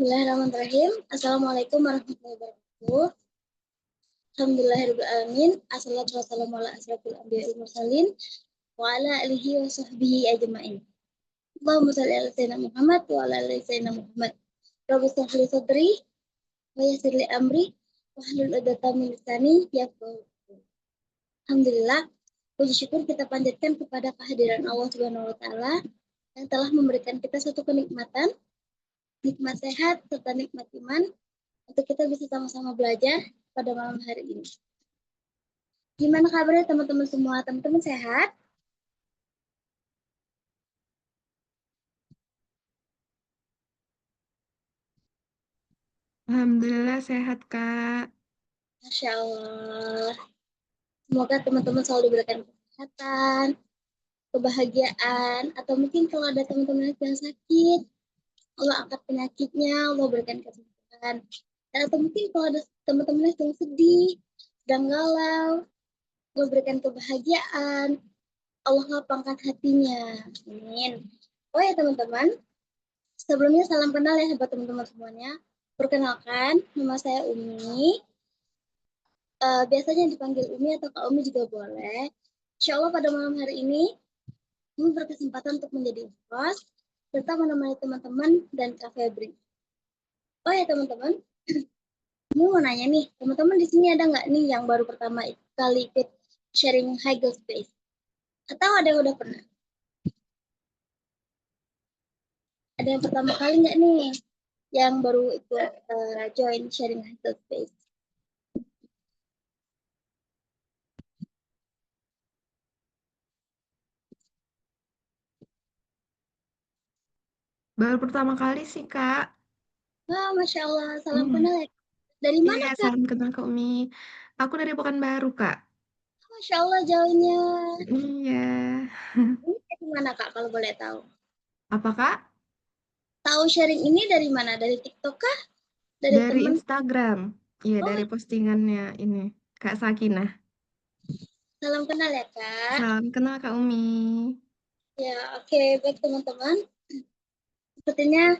Bismillahirrahmanirrahim. Assalamualaikum warahmatullahi wabarakatuh. Alhamdulillahirrahmanirrahim. Assalatu wassalamu ala asrafil anbiya'i wal mursalin wa ala alihi wa sahbihi ajma'in. Allahumma shalli ala sayyidina Muhammad wa ala ali sayyidina Muhammad. Rabbi shrah li sadri wa yassir li amri wahlul 'uqdatam min lisani yafqahu. Alhamdulillah, puji syukur kita panjatkan kepada kehadiran Allah Subhanahu wa taala yang telah memberikan kita suatu kenikmatan, nikmat sehat serta nikmat iman untuk kita bisa sama-sama belajar pada malam hari ini. Gimana kabarnya teman-teman semua? Teman-teman sehat? Alhamdulillah sehat, Kak. Masya Allah. Semoga teman-teman selalu diberikan kesehatan, kebahagiaan, atau mungkin kalau ada teman-teman yang sakit, Allah angkat penyakitnya, Allah berikan kesembuhan. Atau mungkin kalau ada teman-teman yang sedih, sedang galau, Allah berikan kebahagiaan, Allah lapangkan hatinya. Amin. Oh ya teman-teman, sebelumnya salam kenal ya buat teman-teman semuanya. Perkenalkan, nama saya Umi. Biasanya dipanggil Umi atau Kak Umi juga boleh. Insya Allah pada malam hari ini, Umi berkesempatan untuk menjadi host, serta menemani teman-teman dan Kak Febri. Oh ya teman-teman, Umi mau nanya nih, teman-teman di sini ada nggak nih yang baru pertama kali ikut sharing Haggle Space? Atau ada yang udah pernah? Ada yang pertama kali nggak nih yang baru ikut join sharing Haggle Space? Baru pertama kali sih, Kak. Wah, Masya Allah, salam kenal ya. Dari mana, Iya, Kak? salam kenal ke Umi. Aku dari Pekanbaru, Kak. Masya Allah, jauhnya. Iya. Ini dari mana, Kak, kalau boleh tahu? Apa, Kak? Tahu sharing ini dari mana? Dari TikTok kah? Dari Dari teman? Instagram. Iya, Oh, dari postingannya ini, Kak Sakinah. salam kenal ya, Kak. Salam kenal Kak Umi. Ya, oke. Baik, teman-teman. Sepertinya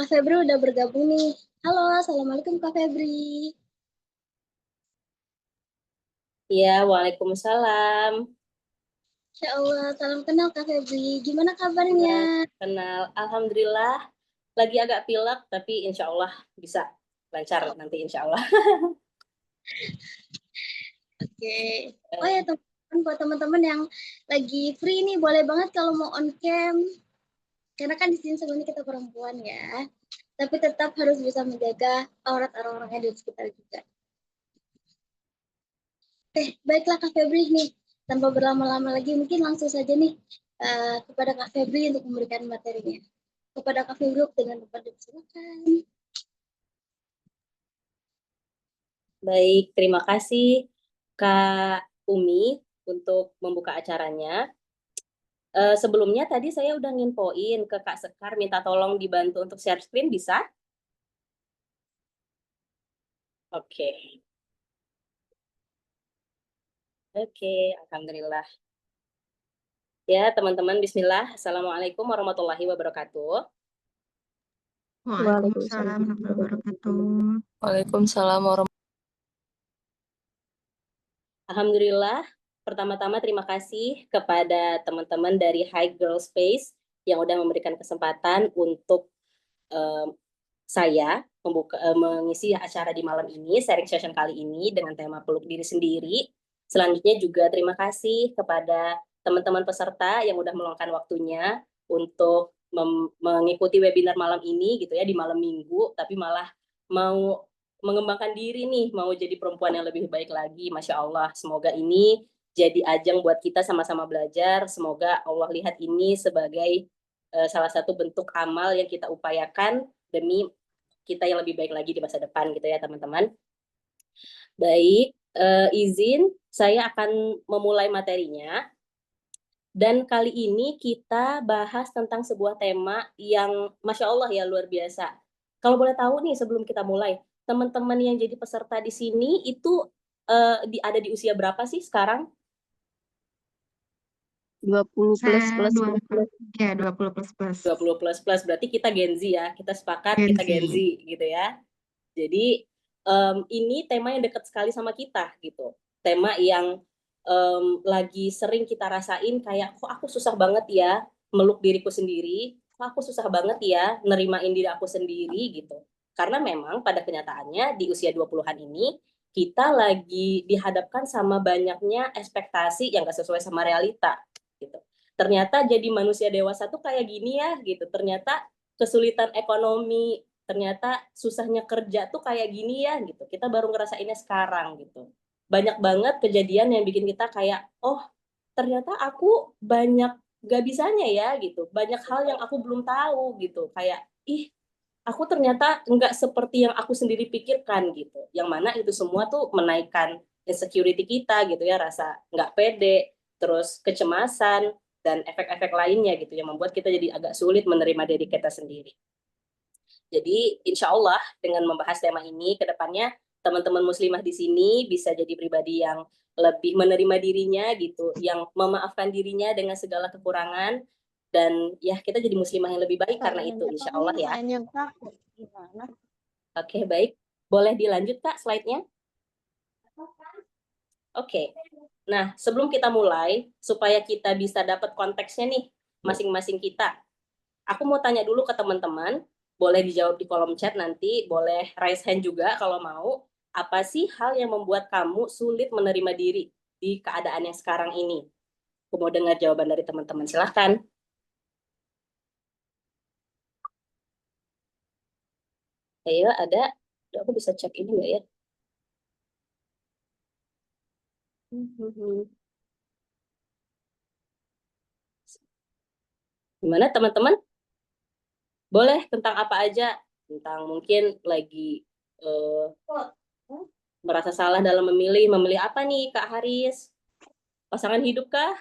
Kak Febri udah bergabung nih. Halo, Assalamualaikum Kak Febri. Iya, waalaikumsalam. Insya Allah, salam kenal Kak Febri. Gimana kabarnya? Kenal, alhamdulillah. Lagi agak pilek, tapi insya Allah bisa lancar nanti insya Allah. Oke. Oh ya, teman-teman, buat teman-teman yang lagi free nih, boleh banget kalau mau on cam. Karena kan di sini sebenarnya kita perempuan ya. Tapi tetap harus bisa menjaga aurat orang-orang yang di sekitar juga. Baiklah Kak Febri nih, tanpa berlama-lama lagi, mungkin langsung saja nih kepada Kak Febri untuk memberikan materinya. Kepada Kak Febri dengan tempat silakan. Baik, terima kasih Kak Umi untuk membuka acaranya. Sebelumnya tadi saya udah nginfoin ke Kak Sekar, minta tolong dibantu untuk share screen, bisa? Oke. Oke, alhamdulillah. Ya, teman-teman, bismillah. Assalamualaikum warahmatullahi wabarakatuh. Waalaikumsalam warahmatullahi wabarakatuh. Waalaikumsalam warahmatullahi. Alhamdulillah, pertama-tama terima kasih kepada teman-teman dari High Girl Space yang udah memberikan kesempatan untuk saya mengisi acara di malam ini, sharing session kali ini dengan tema peluk diri sendiri. Selanjutnya juga terima kasih kepada teman-teman peserta yang udah meluangkan waktunya untuk mengikuti webinar malam ini gitu ya, di malam minggu, tapi malah mau mengembangkan diri nih, mau jadi perempuan yang lebih baik lagi. Masya Allah, semoga ini jadi ajang buat kita sama-sama belajar. Semoga Allah lihat ini sebagai salah satu bentuk amal yang kita upayakan demi kita yang lebih baik lagi di masa depan gitu ya teman-teman. Baik, izin saya akan memulai materinya. Dan kali ini kita bahas tentang sebuah tema yang Masya Allah ya luar biasa. Kalau boleh tahu nih sebelum kita mulai, teman-teman yang jadi peserta di sini itu ada di usia berapa sih sekarang? 20 Saya plus 20, ya 20 plus plus. 20 plus plus berarti kita Gen Z ya. Kita sepakat Gen kita Z. Gen Z gitu ya. Jadi ini tema yang dekat sekali sama kita gitu. Tema yang lagi sering kita rasain kayak kok aku susah banget ya meluk diriku sendiri, kok aku susah banget ya nerimain diri aku sendiri gitu. Karena memang pada kenyataannya di usia 20-an ini kita lagi dihadapkan sama banyaknya ekspektasi yang gak sesuai sama realita gitu. Ternyata jadi manusia dewasa tuh kayak gini ya gitu. Ternyata kesulitan ekonomi, ternyata susahnya kerja tuh kayak gini ya gitu. Kita baru ngerasainnya sekarang gitu. Banyak banget kejadian yang bikin kita kayak, oh ternyata aku banyak gak bisanya ya gitu. Banyak hal yang aku belum tahu gitu. Kayak, ih aku ternyata nggak seperti yang aku sendiri pikirkan gitu. Yang mana itu semua tuh menaikkan insecurity kita gitu ya, rasa nggak pede, terus kecemasan, dan efek-efek lainnya gitu yang membuat kita jadi agak sulit menerima diri kita sendiri. Jadi insya Allah dengan membahas tema ini ke depannya teman-teman muslimah di sini bisa jadi pribadi yang lebih menerima dirinya gitu, yang memaafkan dirinya dengan segala kekurangan, dan ya kita jadi muslimah yang lebih baik karena itu insya Allah ya. Yang takut gimana? Oke, baik. Boleh dilanjut Kak slide-nya? Oke. Nah, sebelum kita mulai, supaya kita bisa dapat konteksnya nih, masing-masing kita. Aku mau tanya dulu ke teman-teman, boleh dijawab di kolom chat nanti, boleh raise hand juga kalau mau. Apa sih hal yang membuat kamu sulit menerima diri di keadaan yang sekarang ini? Aku mau dengar jawaban dari teman-teman. Silahkan. Ayo, ada? Aku bisa cek ini nggak ya? Gimana teman-teman? Boleh tentang apa aja? Tentang mungkin lagi merasa salah dalam memilih. Memilih apa nih Kak Haris? Pasangan hidup kah?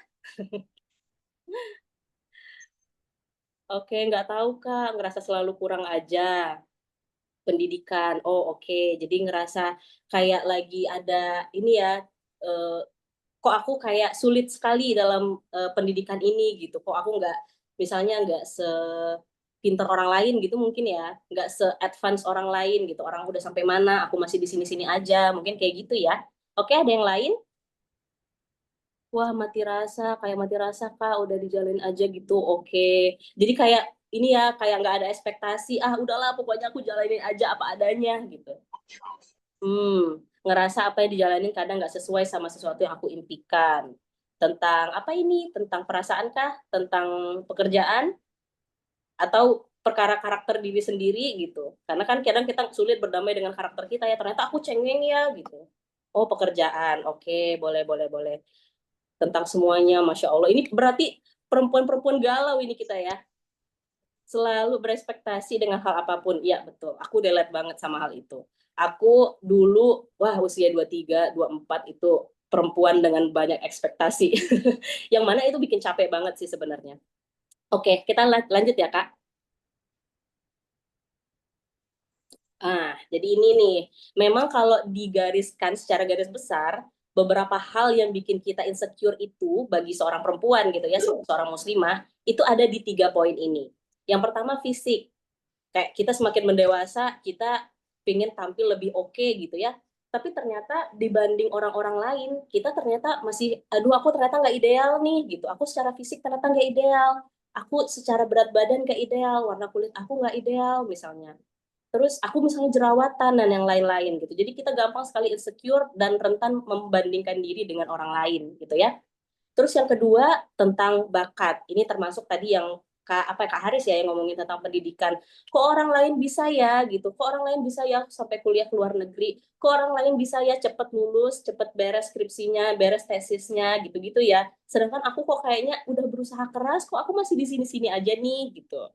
Oke, nggak tahu Kak. Ngerasa selalu kurang aja pendidikan. Oh oke, jadi ngerasa kayak lagi ada ini ya, kok aku kayak sulit sekali dalam pendidikan ini gitu. Kok aku misalnya nggak sepinter orang lain gitu mungkin ya, nggak se-advance orang lain gitu. Orang udah sampai mana, aku masih di sini-sini aja. Mungkin kayak gitu ya. Oke, ada yang lain? Wah, kayak mati rasa Kak, udah dijalin aja gitu. Oke. Jadi kayak ini ya, kayak nggak ada ekspektasi. Ah, udahlah, pokoknya aku jalanin aja apa adanya gitu. Ngerasa apa yang dijalanin kadang nggak sesuai sama sesuatu yang aku impikan. Tentang apa ini? Tentang perasaan kah? Tentang pekerjaan? Atau perkara karakter diri sendiri gitu. Karena kan kadang kita sulit berdamai dengan karakter kita ya. Ternyata aku cengeng ya gitu. Oh, pekerjaan. Oke, boleh, boleh, boleh. Tentang semuanya, Masya Allah. Ini berarti perempuan-perempuan galau ini kita ya. Selalu berespektasi dengan hal apapun. Iya, betul. Aku delete banget sama hal itu. Aku dulu, usia 23, 24 itu perempuan dengan banyak ekspektasi. Yang mana itu bikin capek banget sih sebenarnya. Oke, kita lanjut ya, Kak. Jadi ini nih, memang kalau digariskan secara garis besar, beberapa hal yang bikin kita insecure itu bagi seorang perempuan gitu ya, seorang muslimah, itu ada di 3 poin ini. Yang pertama fisik, kayak kita semakin mendewasa, kita pengen tampil lebih oke gitu ya. Tapi ternyata dibanding orang-orang lain, kita ternyata masih, aduh aku ternyata nggak ideal nih gitu. Aku secara fisik ternyata nggak ideal. Aku secara berat badan nggak ideal, warna kulit aku nggak ideal misalnya. Terus aku misalnya jerawatan dan yang lain-lain gitu. Jadi kita gampang sekali insecure dan rentan membandingkan diri dengan orang lain gitu ya. Terus yang kedua tentang bakat. Ini termasuk tadi yang Kak Haris ya yang ngomongin tentang pendidikan. Kok orang lain bisa ya gitu. Kok orang lain bisa ya sampai kuliah ke luar negeri. Kok orang lain bisa ya cepet lulus, cepet beres skripsinya, beres tesisnya gitu-gitu ya. Sedangkan aku kok kayaknya udah berusaha keras, kok aku masih di sini-sini aja nih gitu.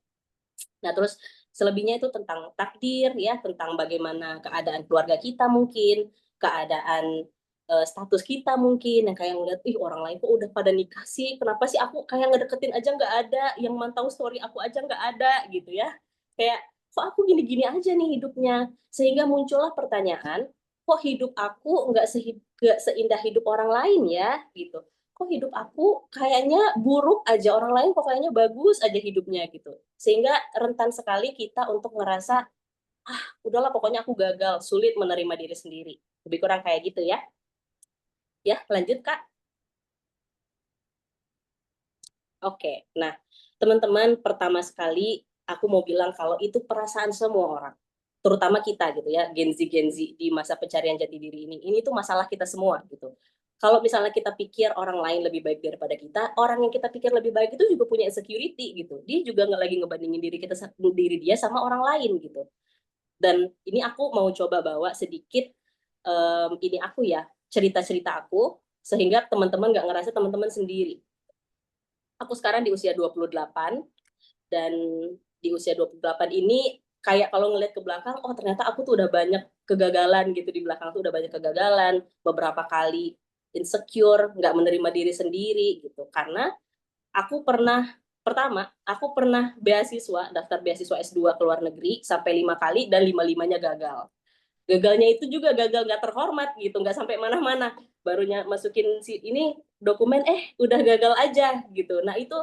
Nah, terus selebihnya itu tentang takdir ya, tentang bagaimana keadaan keluarga kita mungkin, keadaan status kita mungkin, yang kayak ngeliat, ih orang lain kok udah pada nikah sih, kenapa sih aku kayak ngedeketin aja nggak ada, yang mantau story aku aja nggak ada gitu ya. Kayak, kok aku gini-gini aja nih hidupnya. Sehingga muncullah pertanyaan, kok hidup aku nggak seindah hidup orang lain ya gitu. kok hidup aku kayaknya buruk aja, orang lain kok kayaknya bagus aja hidupnya gitu. Sehingga rentan sekali kita untuk ngerasa, udahlah pokoknya aku gagal, sulit menerima diri sendiri. Lebih kurang kayak gitu ya. Ya, lanjut Kak. Oke, nah teman-teman, pertama sekali aku mau bilang kalau itu perasaan semua orang, terutama kita gitu ya, Gen Z di masa pencarian jati diri ini tuh masalah kita semua gitu. Kalau misalnya kita pikir orang lain lebih baik daripada kita, orang yang kita pikir lebih baik itu juga punya insecurity gitu. Dia juga nggak lagi ngebandingin diri dia sama orang lain gitu. Dan ini aku mau coba bawa sedikit ini aku ya, cerita-cerita aku sehingga teman-teman nggak ngerasa teman-teman sendiri. Aku sekarang di usia 28 dan di usia 28 ini kayak kalau ngeliat ke belakang, oh ternyata aku tuh udah banyak kegagalan gitu, di belakang tuh udah banyak kegagalan, beberapa kali insecure, nggak menerima diri sendiri gitu. Karena aku aku pernah daftar beasiswa S2 ke luar negeri sampai 5 kali dan 5-limanya gagal. Gagalnya itu juga gagal nggak terhormat gitu, nggak sampai mana-mana. Barunya masukin ini dokumen, udah gagal aja gitu. Nah itu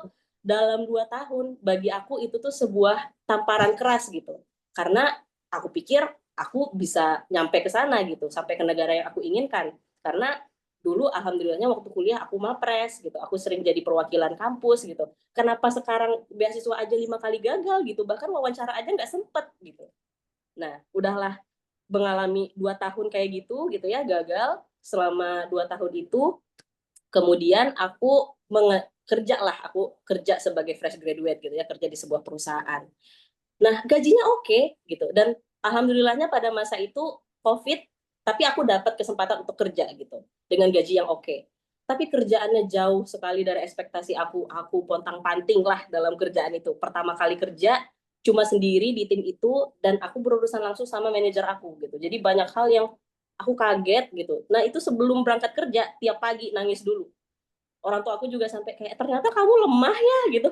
dalam 2 tahun bagi aku itu tuh sebuah tamparan keras gitu. Karena aku pikir aku bisa nyampe ke sana gitu, sampai ke negara yang aku inginkan. Karena dulu alhamdulillahnya waktu kuliah aku mapres gitu, aku sering jadi perwakilan kampus gitu. Kenapa sekarang beasiswa aja 5 kali gagal gitu, bahkan wawancara aja nggak sempet gitu. Nah udahlah mengalami 2 tahun kayak gitu ya, gagal selama 2 tahun itu. Kemudian aku kerja sebagai fresh graduate gitu ya, kerja di sebuah perusahaan. Nah gajinya oke gitu, dan alhamdulillahnya pada masa itu COVID, tapi aku dapat kesempatan untuk kerja gitu dengan gaji yang oke. Tapi kerjaannya jauh sekali dari ekspektasi aku pontang-panting lah dalam kerjaan itu. Pertama kali kerja cuma sendiri di tim itu, dan aku berurusan langsung sama manajer aku gitu. Jadi banyak hal yang aku kaget gitu. Nah itu sebelum berangkat kerja tiap pagi nangis dulu. Orang tua aku juga sampai kayak, ternyata kamu lemah ya gitu.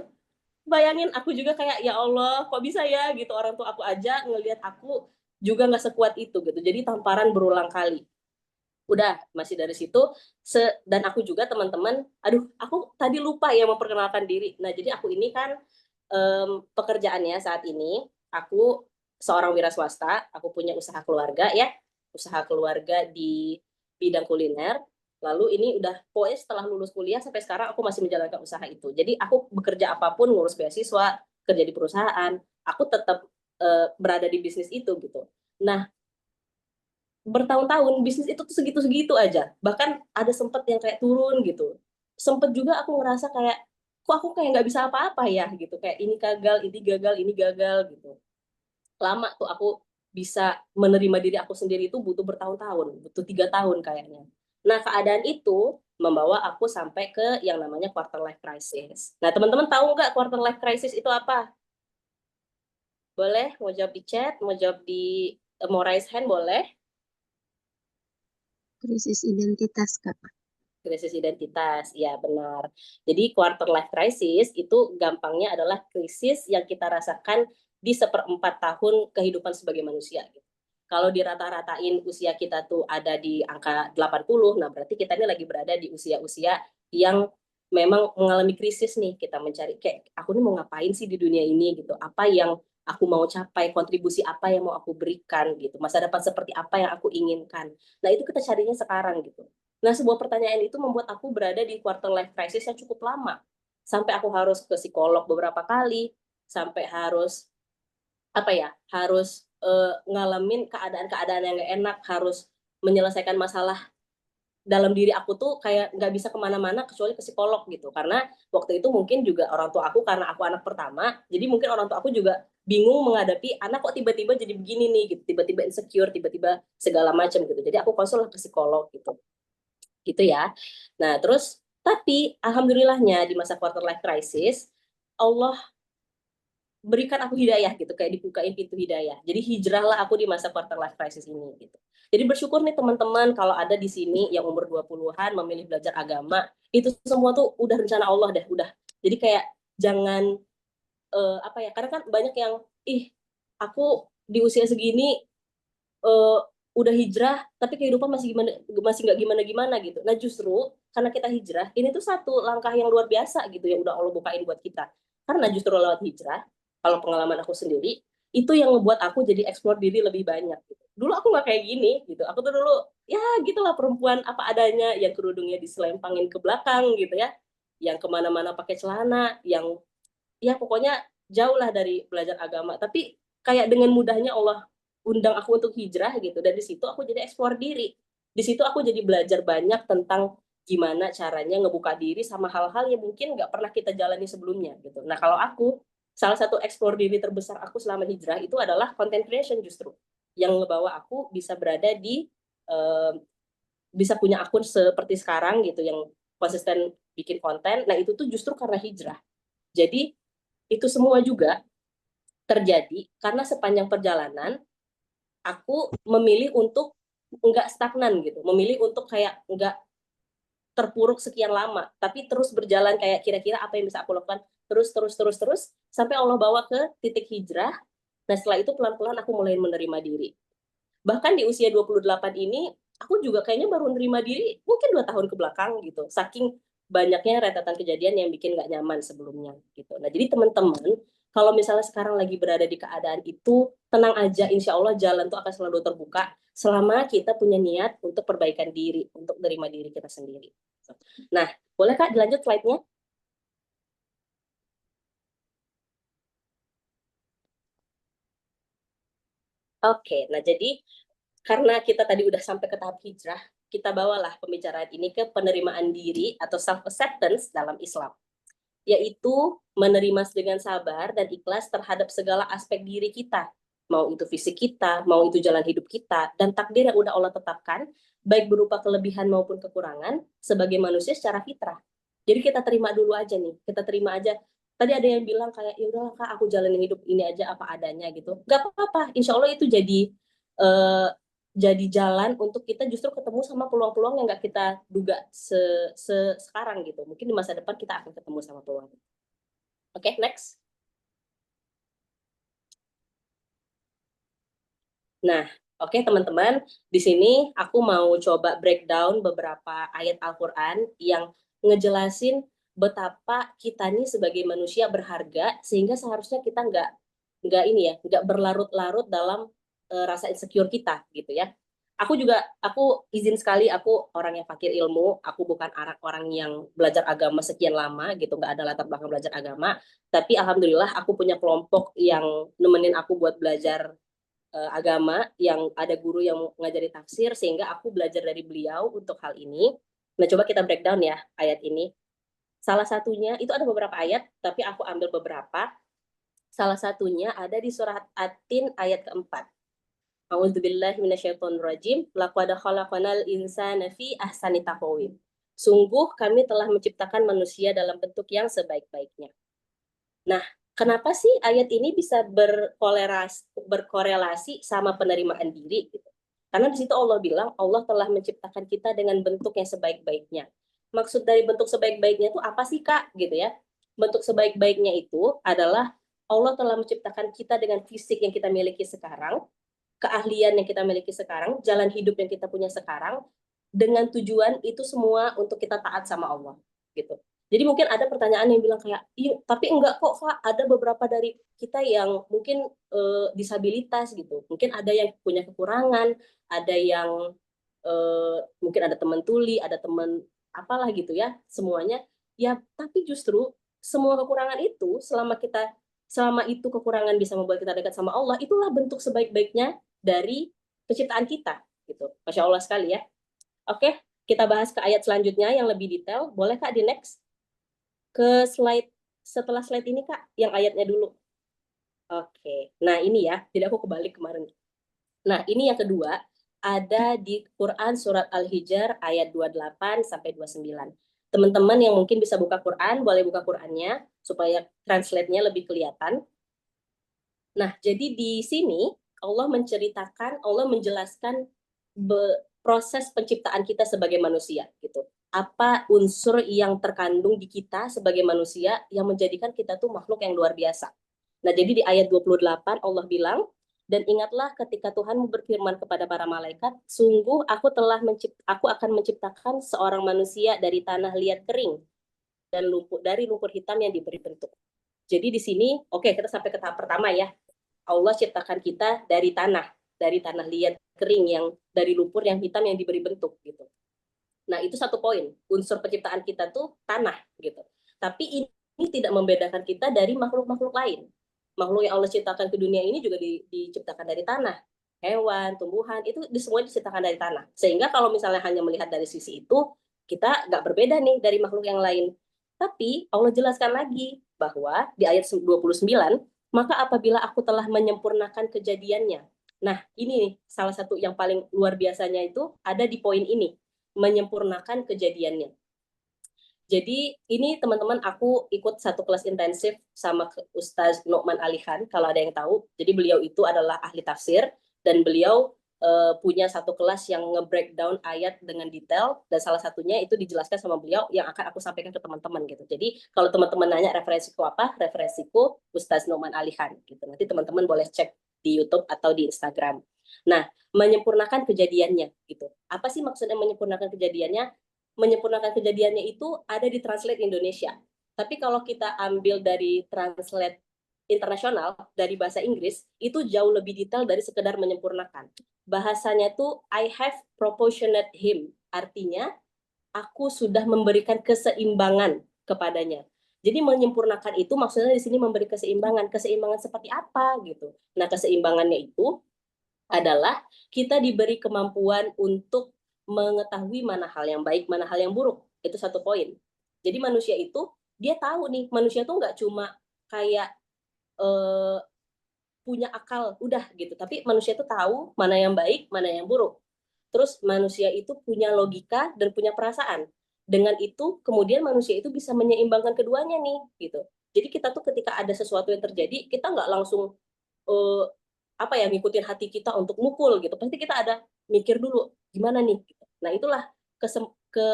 Bayangin aku juga kayak, ya Allah kok bisa ya gitu, orang tua aku aja ngelihat aku juga nggak sekuat itu gitu. Jadi tamparan berulang kali. Udah masih dari situ dan aku juga teman-teman, aku tadi lupa ya memperkenalkan diri. Nah jadi aku ini kan pekerjaannya saat ini aku seorang wira swasta, aku punya usaha keluarga ya, usaha keluarga di bidang kuliner. Lalu ini udah pokoknya setelah lulus kuliah sampai sekarang aku masih menjalankan usaha itu. Jadi aku bekerja apapun, ngurus beasiswa, kerja di perusahaan, aku tetap berada di bisnis itu gitu. Nah bertahun-tahun bisnis itu tuh segitu-segitu aja, bahkan ada sempet yang kayak turun gitu. Sempet juga aku ngerasa kayak, kok aku kayak nggak bisa apa-apa ya gitu, kayak ini gagal, ini gagal gitu. Lama tuh aku bisa menerima diri aku sendiri itu butuh bertahun-tahun, butuh 3 tahun kayaknya. Nah keadaan itu membawa aku sampai ke yang namanya quarter life crisis. Nah teman-teman tahu nggak quarter life crisis itu apa? Boleh mau jawab di chat, mau raise hand boleh. Krisis identitas, Kak. Krisis identitas, ya benar. Jadi quarter life crisis itu gampangnya adalah krisis yang kita rasakan di 1/4 tahun kehidupan sebagai manusia. Kalau dirata-ratain usia kita tuh ada di angka 80, nah berarti kita ini lagi berada di usia-usia yang memang mengalami krisis nih. Kita mencari kayak, aku ini mau ngapain sih di dunia ini gitu, apa yang aku mau capai, kontribusi apa yang mau aku berikan gitu, masa depan seperti apa yang aku inginkan. Nah itu kita carinya sekarang gitu. Nah, sebuah pertanyaan itu membuat aku berada di quarter life crisis yang cukup lama. Sampai aku harus ke psikolog beberapa kali, sampai harus ngalamin keadaan-keadaan yang gak enak, harus menyelesaikan masalah dalam diri aku tuh kayak nggak bisa kemana-mana kecuali ke psikolog gitu. Karena waktu itu mungkin juga orang tua aku, karena aku anak pertama, jadi mungkin orang tua aku juga bingung menghadapi anak kok tiba-tiba jadi begini nih gitu, tiba-tiba insecure, tiba-tiba segala macam gitu. Jadi aku konsul ke psikolog gitu ya. Nah, terus tapi alhamdulillahnya di masa quarter life crisis Allah berikan aku hidayah gitu, kayak dibukain pintu hidayah. Jadi hijrahlah aku di masa quarter life crisis ini gitu. Jadi bersyukur nih teman-teman kalau ada di sini yang umur 20-an memilih belajar agama, itu semua tuh udah rencana Allah deh, udah. Jadi kayak jangan karena kan banyak yang aku di usia segini udah hijrah tapi kehidupan masih nggak gimana gitu. Nah justru karena kita hijrah ini tuh satu langkah yang luar biasa gitu yang udah Allah bukain buat kita. Karena justru lewat hijrah, kalau pengalaman aku sendiri itu yang ngebuat aku jadi explore diri lebih banyak gitu. Dulu aku nggak kayak gini gitu. Aku tuh dulu ya gitulah perempuan apa adanya yang kerudungnya diselempangin ke belakang gitu ya, yang kemana-mana pakai celana, yang ya pokoknya jauh lah dari belajar agama. Tapi kayak dengan mudahnya Allah undang aku untuk hijrah gitu, dan di situ aku jadi eksplor diri, di situ aku jadi belajar banyak tentang gimana caranya ngebuka diri sama hal-hal yang mungkin nggak pernah kita jalani sebelumnya gitu. Nah kalau aku, salah satu eksplor diri terbesar aku selama hijrah itu adalah content creation, justru yang ngebawa aku bisa berada di bisa punya akun seperti sekarang gitu yang konsisten bikin konten. Nah itu tuh justru karena hijrah. Jadi itu semua juga terjadi karena sepanjang perjalanan aku memilih untuk nggak stagnan gitu, memilih untuk kayak nggak terpuruk sekian lama, tapi terus berjalan kayak kira-kira apa yang bisa aku lakukan terus sampai Allah bawa ke titik hijrah. Nah setelah itu pelan-pelan aku mulai menerima diri. Bahkan di usia 28 ini aku juga kayaknya baru menerima diri mungkin 2 tahun ke belakang gitu, saking banyaknya rentetan kejadian yang bikin nggak nyaman sebelumnya gitu. Nah jadi teman-teman, kalau misalnya sekarang lagi berada di keadaan itu, tenang aja, insya Allah jalan tuh akan selalu terbuka selama kita punya niat untuk perbaikan diri, untuk menerima diri kita sendiri. Nah, boleh Kak dilanjut slide-nya? Oke, nah jadi karena kita tadi udah sampai ke tahap hijrah, kita bawalah pembicaraan ini ke penerimaan diri atau self-acceptance dalam Islam, yaitu menerima dengan sabar dan ikhlas terhadap segala aspek diri kita, mau itu fisik kita, mau itu jalan hidup kita, dan takdir yang udah Allah tetapkan, baik berupa kelebihan maupun kekurangan, sebagai manusia secara fitrah. Jadi kita terima dulu aja nih, kita terima aja. Tadi ada yang bilang kayak, ya udahlah Kak, aku jalanin hidup ini aja apa adanya gitu. Gak apa-apa, insya Allah itu uh, jadi jalan untuk kita justru ketemu sama peluang-peluang yang gak kita duga sekarang gitu. Mungkin di masa depan kita akan ketemu sama peluang. Oke, next. Nah, oke teman-teman, di sini aku mau coba breakdown beberapa ayat Al-Quran yang ngejelasin betapa kita nih sebagai manusia berharga, sehingga seharusnya kita nggak berlarut-larut dalam rasa insecure kita gitu ya. Aku izin sekali, aku orang yang fakir ilmu, aku bukan orang yang belajar agama sekian lama gitu, nggak ada latar belakang belajar agama, tapi alhamdulillah aku punya kelompok yang nemenin aku buat belajar agama, yang ada guru yang ngajari tafsir, sehingga aku belajar dari beliau untuk hal ini. Nah coba kita breakdown ya ayat ini. Salah satunya, itu ada beberapa ayat, tapi aku ambil beberapa. Salah satunya ada di surat At-Tin ayat keempat. A'udzubillahi minasyaitonirrajim. Laqad khalaqnal insana fi ahsani taqwim. Sungguh kami telah menciptakan manusia dalam bentuk yang sebaik-baiknya. Nah, kenapa sih ayat ini bisa berkorelasi sama penerimaan diri gitu? Karena di situ Allah bilang Allah telah menciptakan kita dengan bentuk yang sebaik-baiknya. Maksud dari bentuk sebaik-baiknya itu apa sih Kak? Gitu ya. Bentuk sebaik-baiknya itu adalah Allah telah menciptakan kita dengan fisik yang kita miliki sekarang, keahlian yang kita miliki sekarang, jalan hidup yang kita punya sekarang, dengan tujuan itu semua untuk kita taat sama Allah gitu. Jadi mungkin ada pertanyaan yang bilang kayak, iya, tapi enggak kok Kak, ada beberapa dari kita yang mungkin disabilitas gitu. Mungkin ada yang punya kekurangan, ada yang mungkin ada teman tuli, ada teman apalah gitu ya, semuanya. Ya, tapi justru semua kekurangan itu, selama itu kekurangan bisa membuat kita dekat sama Allah, itulah bentuk sebaik-baiknya dari penciptaan kita gitu. Masya Allah sekali ya. Oke, kita bahas ke ayat selanjutnya yang lebih detail. Boleh Kak di next? Ke slide setelah slide ini Kak, yang ayatnya dulu. Oke, nah ini ya, jadi aku kebalik kemarin. Nah ini yang kedua, ada di Quran surat Al-Hijr ayat 28 sampai 29. Teman-teman yang mungkin bisa buka Quran, boleh buka Qurannya supaya translate-nya lebih kelihatan. Nah, jadi di sini Allah menjelaskan proses penciptaan kita sebagai manusia gitu. Apa unsur yang terkandung di kita sebagai manusia yang menjadikan kita tuh makhluk yang luar biasa. Nah, jadi di ayat 28 Allah bilang, Dan ingatlah ketika Tuhan berfirman kepada para malaikat, sungguh aku akan menciptakan seorang manusia dari tanah liat kering dan dari lumpur hitam yang diberi bentuk. Jadi di sini, oke, kita sampai ke tahap pertama ya. Allah ciptakan kita dari tanah liat kering yang dari lumpur yang hitam yang diberi bentuk gitu. Nah, itu satu poin. Unsur penciptaan kita tuh tanah gitu. Tapi ini tidak membedakan kita dari makhluk-makhluk lain. Makhluk yang Allah ciptakan ke dunia ini juga diciptakan dari tanah. Hewan, tumbuhan, itu semua diciptakan dari tanah. Sehingga kalau misalnya hanya melihat dari sisi itu, kita nggak berbeda nih dari makhluk yang lain. Tapi Allah jelaskan lagi bahwa di ayat 29, maka apabila aku telah menyempurnakan kejadiannya. Nah, ini nih, salah satu yang paling luar biasanya itu ada di poin ini, menyempurnakan kejadiannya. Jadi ini teman-teman, aku ikut satu kelas intensif sama Ustaz Nu'man Alihan, kalau ada yang tahu. Jadi beliau itu adalah ahli tafsir, dan beliau punya satu kelas yang nge-breakdown ayat dengan detail, dan salah satunya itu dijelaskan sama beliau yang akan aku sampaikan ke teman-teman gitu. Jadi kalau teman-teman nanya referensiku apa, referensiku Ustaz Nu'man Alihan gitu. Nanti teman-teman boleh cek di YouTube atau di Instagram. Nah, menyempurnakan kejadiannya gitu. Apa sih maksudnya menyempurnakan kejadiannya? Menyempurnakan kejadiannya itu ada di translate Indonesia. Tapi kalau kita ambil dari translate internasional, dari bahasa Inggris, itu jauh lebih detail dari sekedar menyempurnakan. Bahasanya tuh, I have proportionate him. Artinya, aku sudah memberikan keseimbangan kepadanya. Jadi menyempurnakan itu maksudnya di sini memberi keseimbangan. Keseimbangan seperti apa gitu. Nah, keseimbangannya itu adalah kita diberi kemampuan untuk mengetahui mana hal yang baik, mana hal yang buruk. Itu satu poin. Jadi manusia itu, dia tahu nih, manusia tuh nggak cuma kayak punya akal, udah gitu. Tapi manusia itu tahu mana yang baik, mana yang buruk. Terus manusia itu punya logika dan punya perasaan. Dengan itu, kemudian manusia itu bisa menyeimbangkan keduanya nih, gitu. Jadi kita tuh ketika ada sesuatu yang terjadi, kita nggak langsung ngikutin hati kita untuk mukul gitu. Pasti kita ada mikir dulu gimana nih. Nah itulah ke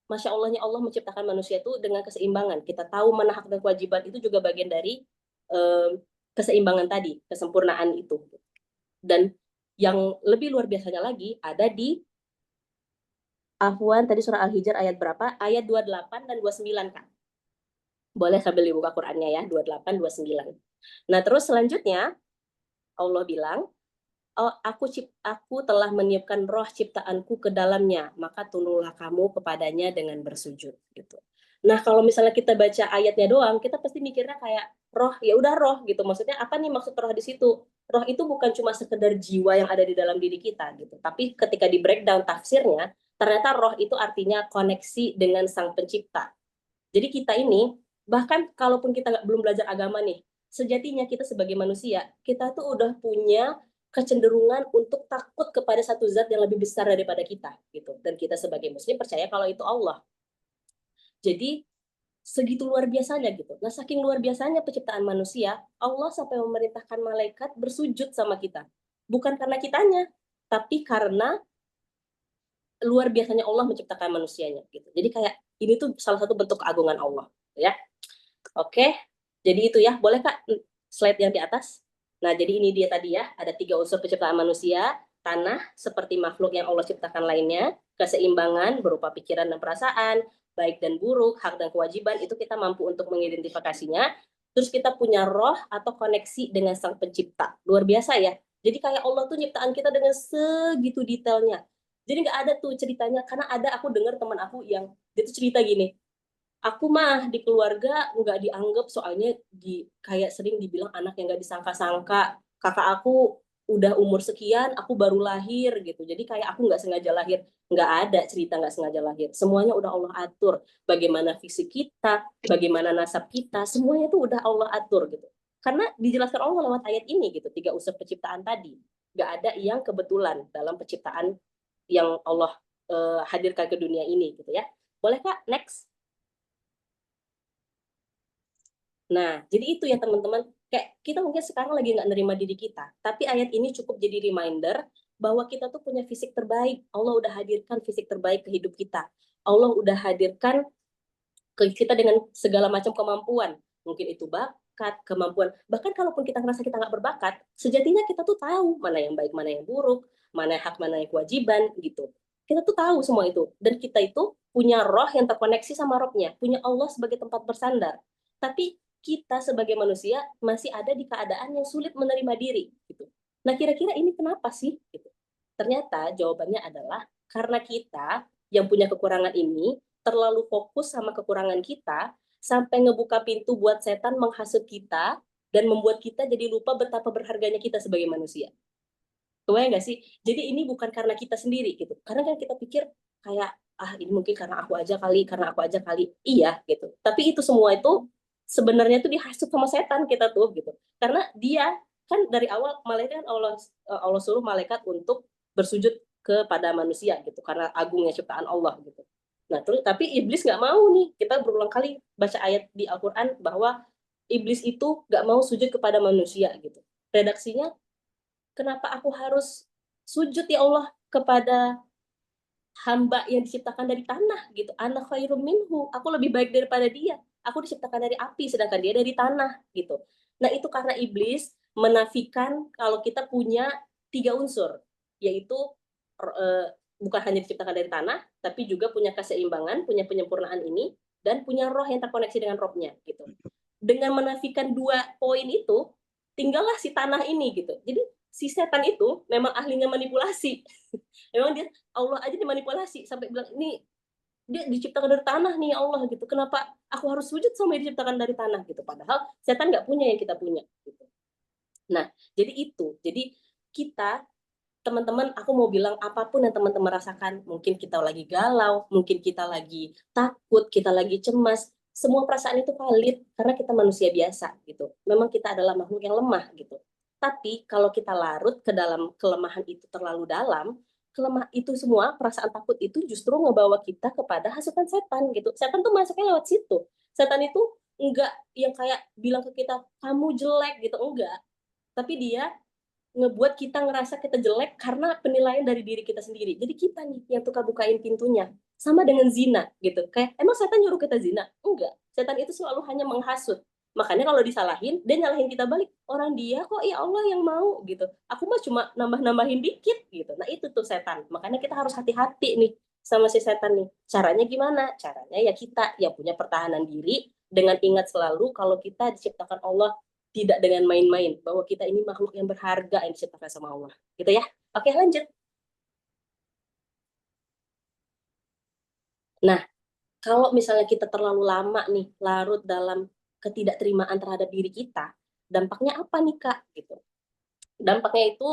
Masya Allahnya Allah menciptakan manusia itu dengan keseimbangan. Kita tahu mana hak dan kewajiban, itu juga bagian dari keseimbangan tadi, kesempurnaan itu. Dan yang lebih luar biasanya lagi ada di Afwan tadi surah Al-Hijr ayat berapa? Ayat 28 dan 29 kan. Boleh sambil dibuka Qur'annya ya, 28 29. Nah, terus selanjutnya Allah bilang, oh, aku telah meniupkan roh ciptaanku ke dalamnya, maka tunduklah kamu kepadanya dengan bersujud gitu. Nah, kalau misalnya kita baca ayatnya doang, kita pasti mikirnya kayak roh, ya udah roh gitu. Maksudnya apa nih maksud roh di situ? Roh itu bukan cuma sekedar jiwa yang ada di dalam diri kita gitu. Tapi ketika di breakdown tafsirnya, ternyata roh itu artinya koneksi dengan Sang Pencipta. Jadi kita ini, bahkan kalaupun kita belum belajar agama nih, sejatinya kita sebagai manusia, kita tuh udah punya kecenderungan untuk takut kepada satu zat yang lebih besar daripada kita gitu. Dan kita sebagai muslim percaya kalau itu Allah. Jadi segitu luar biasanya gitu. Nah, saking luar biasanya penciptaan manusia, Allah sampai memerintahkan malaikat bersujud sama kita. Bukan karena kitanya, tapi karena luar biasanya Allah menciptakan manusianya gitu. Jadi kayak ini tuh salah satu bentuk keagungan Allah ya. Oke. Jadi itu ya. Boleh Kak slide yang di atas? Nah, jadi ini dia tadi ya, ada 3 unsur penciptaan manusia, tanah seperti makhluk yang Allah ciptakan lainnya, keseimbangan berupa pikiran dan perasaan, baik dan buruk, hak dan kewajiban, itu kita mampu untuk mengidentifikasinya. Terus kita punya roh atau koneksi dengan Sang Pencipta. Luar biasa ya. Jadi kayak Allah tuh nyiptaan kita dengan segitu detailnya. Jadi nggak ada tuh ceritanya, karena aku dengar teman aku yang dia tuh cerita gini, aku mah di keluarga nggak dianggap, soalnya kayak sering dibilang anak yang nggak disangka-sangka. Kakak aku udah umur sekian, aku baru lahir gitu. Jadi kayak aku nggak sengaja lahir. Nggak ada cerita nggak sengaja lahir. Semuanya udah Allah atur. Bagaimana fisik kita, bagaimana nasab kita, semuanya tuh udah Allah atur gitu. Karena dijelaskan Allah lewat ayat ini gitu, 3 unsur penciptaan tadi. Nggak ada yang kebetulan dalam penciptaan yang Allah hadirkan ke dunia ini gitu ya. Boleh Kak, next. Nah, jadi itu ya teman-teman, kayak kita mungkin sekarang lagi nggak nerima diri kita, tapi ayat ini cukup jadi reminder bahwa kita tuh punya fisik terbaik. Allah udah hadirkan fisik terbaik ke hidup kita. Allah udah hadirkan ke kita dengan segala macam kemampuan. Mungkin itu bakat, bakat, kemampuan. Bahkan kalaupun kita ngerasa kita nggak berbakat, sejatinya kita tuh tahu mana yang baik, mana yang buruk, mana yang hak, mana yang kewajiban gitu. Kita tuh tahu semua itu. Dan kita itu punya roh yang terkoneksi sama rohnya, punya Allah sebagai tempat bersandar. Tapi kita sebagai manusia masih ada di keadaan yang sulit menerima diri gitu. Nah, kira-kira ini kenapa sih gitu? Ternyata jawabannya adalah karena kita yang punya kekurangan ini terlalu fokus sama kekurangan kita sampai ngebuka pintu buat setan menghasut kita dan membuat kita jadi lupa betapa berharganya kita sebagai manusia. Kebayang nggak sih? Jadi ini bukan karena kita sendiri gitu. Karena kan kita pikir kayak ini mungkin karena aku aja kali, karena aku aja kali. Iya gitu. Tapi itu semua itu sebenarnya tuh dihasut sama setan kita tuh gitu. Karena dia kan dari awal malaikat kan Allah suruh malaikat untuk bersujud kepada manusia gitu karena agungnya ciptaan Allah gitu. Nah, terus tapi iblis nggak mau nih. Kita berulang kali baca ayat di Al-Qur'an bahwa iblis itu nggak mau sujud kepada manusia gitu. Redaksinya, kenapa aku harus sujud ya Allah kepada hamba yang diciptakan dari tanah gitu. Ana khairum minhu. Aku lebih baik daripada dia. Aku diciptakan dari api sedangkan dia dari tanah gitu. Nah, itu karena iblis menafikan kalau kita punya 3 unsur, yaitu bukan hanya diciptakan dari tanah, tapi juga punya keseimbangan, punya penyempurnaan ini, dan punya roh yang terkoneksi dengan rohnya gitu. Dengan menafikan 2 poin itu, tinggallah si tanah ini gitu. Jadi si setan itu memang ahlinya manipulasi. Memang dia Allah aja dimanipulasi sampai bilang ini dia diciptakan dari tanah nih Allah gitu. Kenapa aku harus sujud sama dia diciptakan dari tanah gitu? Padahal setan nggak punya yang kita punya gitu. Nah, jadi itu. Jadi kita teman-teman, aku mau bilang apapun yang teman-teman rasakan, mungkin kita lagi galau, mungkin kita lagi takut, kita lagi cemas, semua perasaan itu valid karena kita manusia biasa gitu. Memang kita adalah makhluk yang lemah gitu. Tapi kalau kita larut ke dalam kelemahan itu terlalu dalam, kelemah itu semua perasaan takut itu justru ngebawa kita kepada hasutan setan gitu. Setan tuh masuknya lewat situ. Setan itu enggak yang kayak bilang ke kita kamu jelek gitu, enggak. Tapi dia ngebuat kita ngerasa kita jelek karena penilaian dari diri kita sendiri. Jadi kita nih yang tukar bukain pintunya. Sama dengan zina gitu. Kayak emang setan nyuruh kita zina? Enggak. Setan itu selalu hanya menghasut. Makanya kalau disalahin, dia nyalahin kita balik. Orang dia kok ya Allah yang mau gitu. Aku mah cuma nambah-nambahin dikit gitu. Nah itu tuh setan. Makanya kita harus hati-hati nih sama si setan nih. Caranya gimana? Caranya ya kita yang punya pertahanan diri dengan ingat selalu kalau kita diciptakan Allah tidak dengan main-main, bahwa kita ini makhluk yang berharga yang diciptakan sama Allah. Gitu ya. Oke, lanjut. Nah, kalau misalnya kita terlalu lama nih larut dalam ketidakterimaan terhadap diri kita, dampaknya apa nih, Kak? Gitu. Dampaknya itu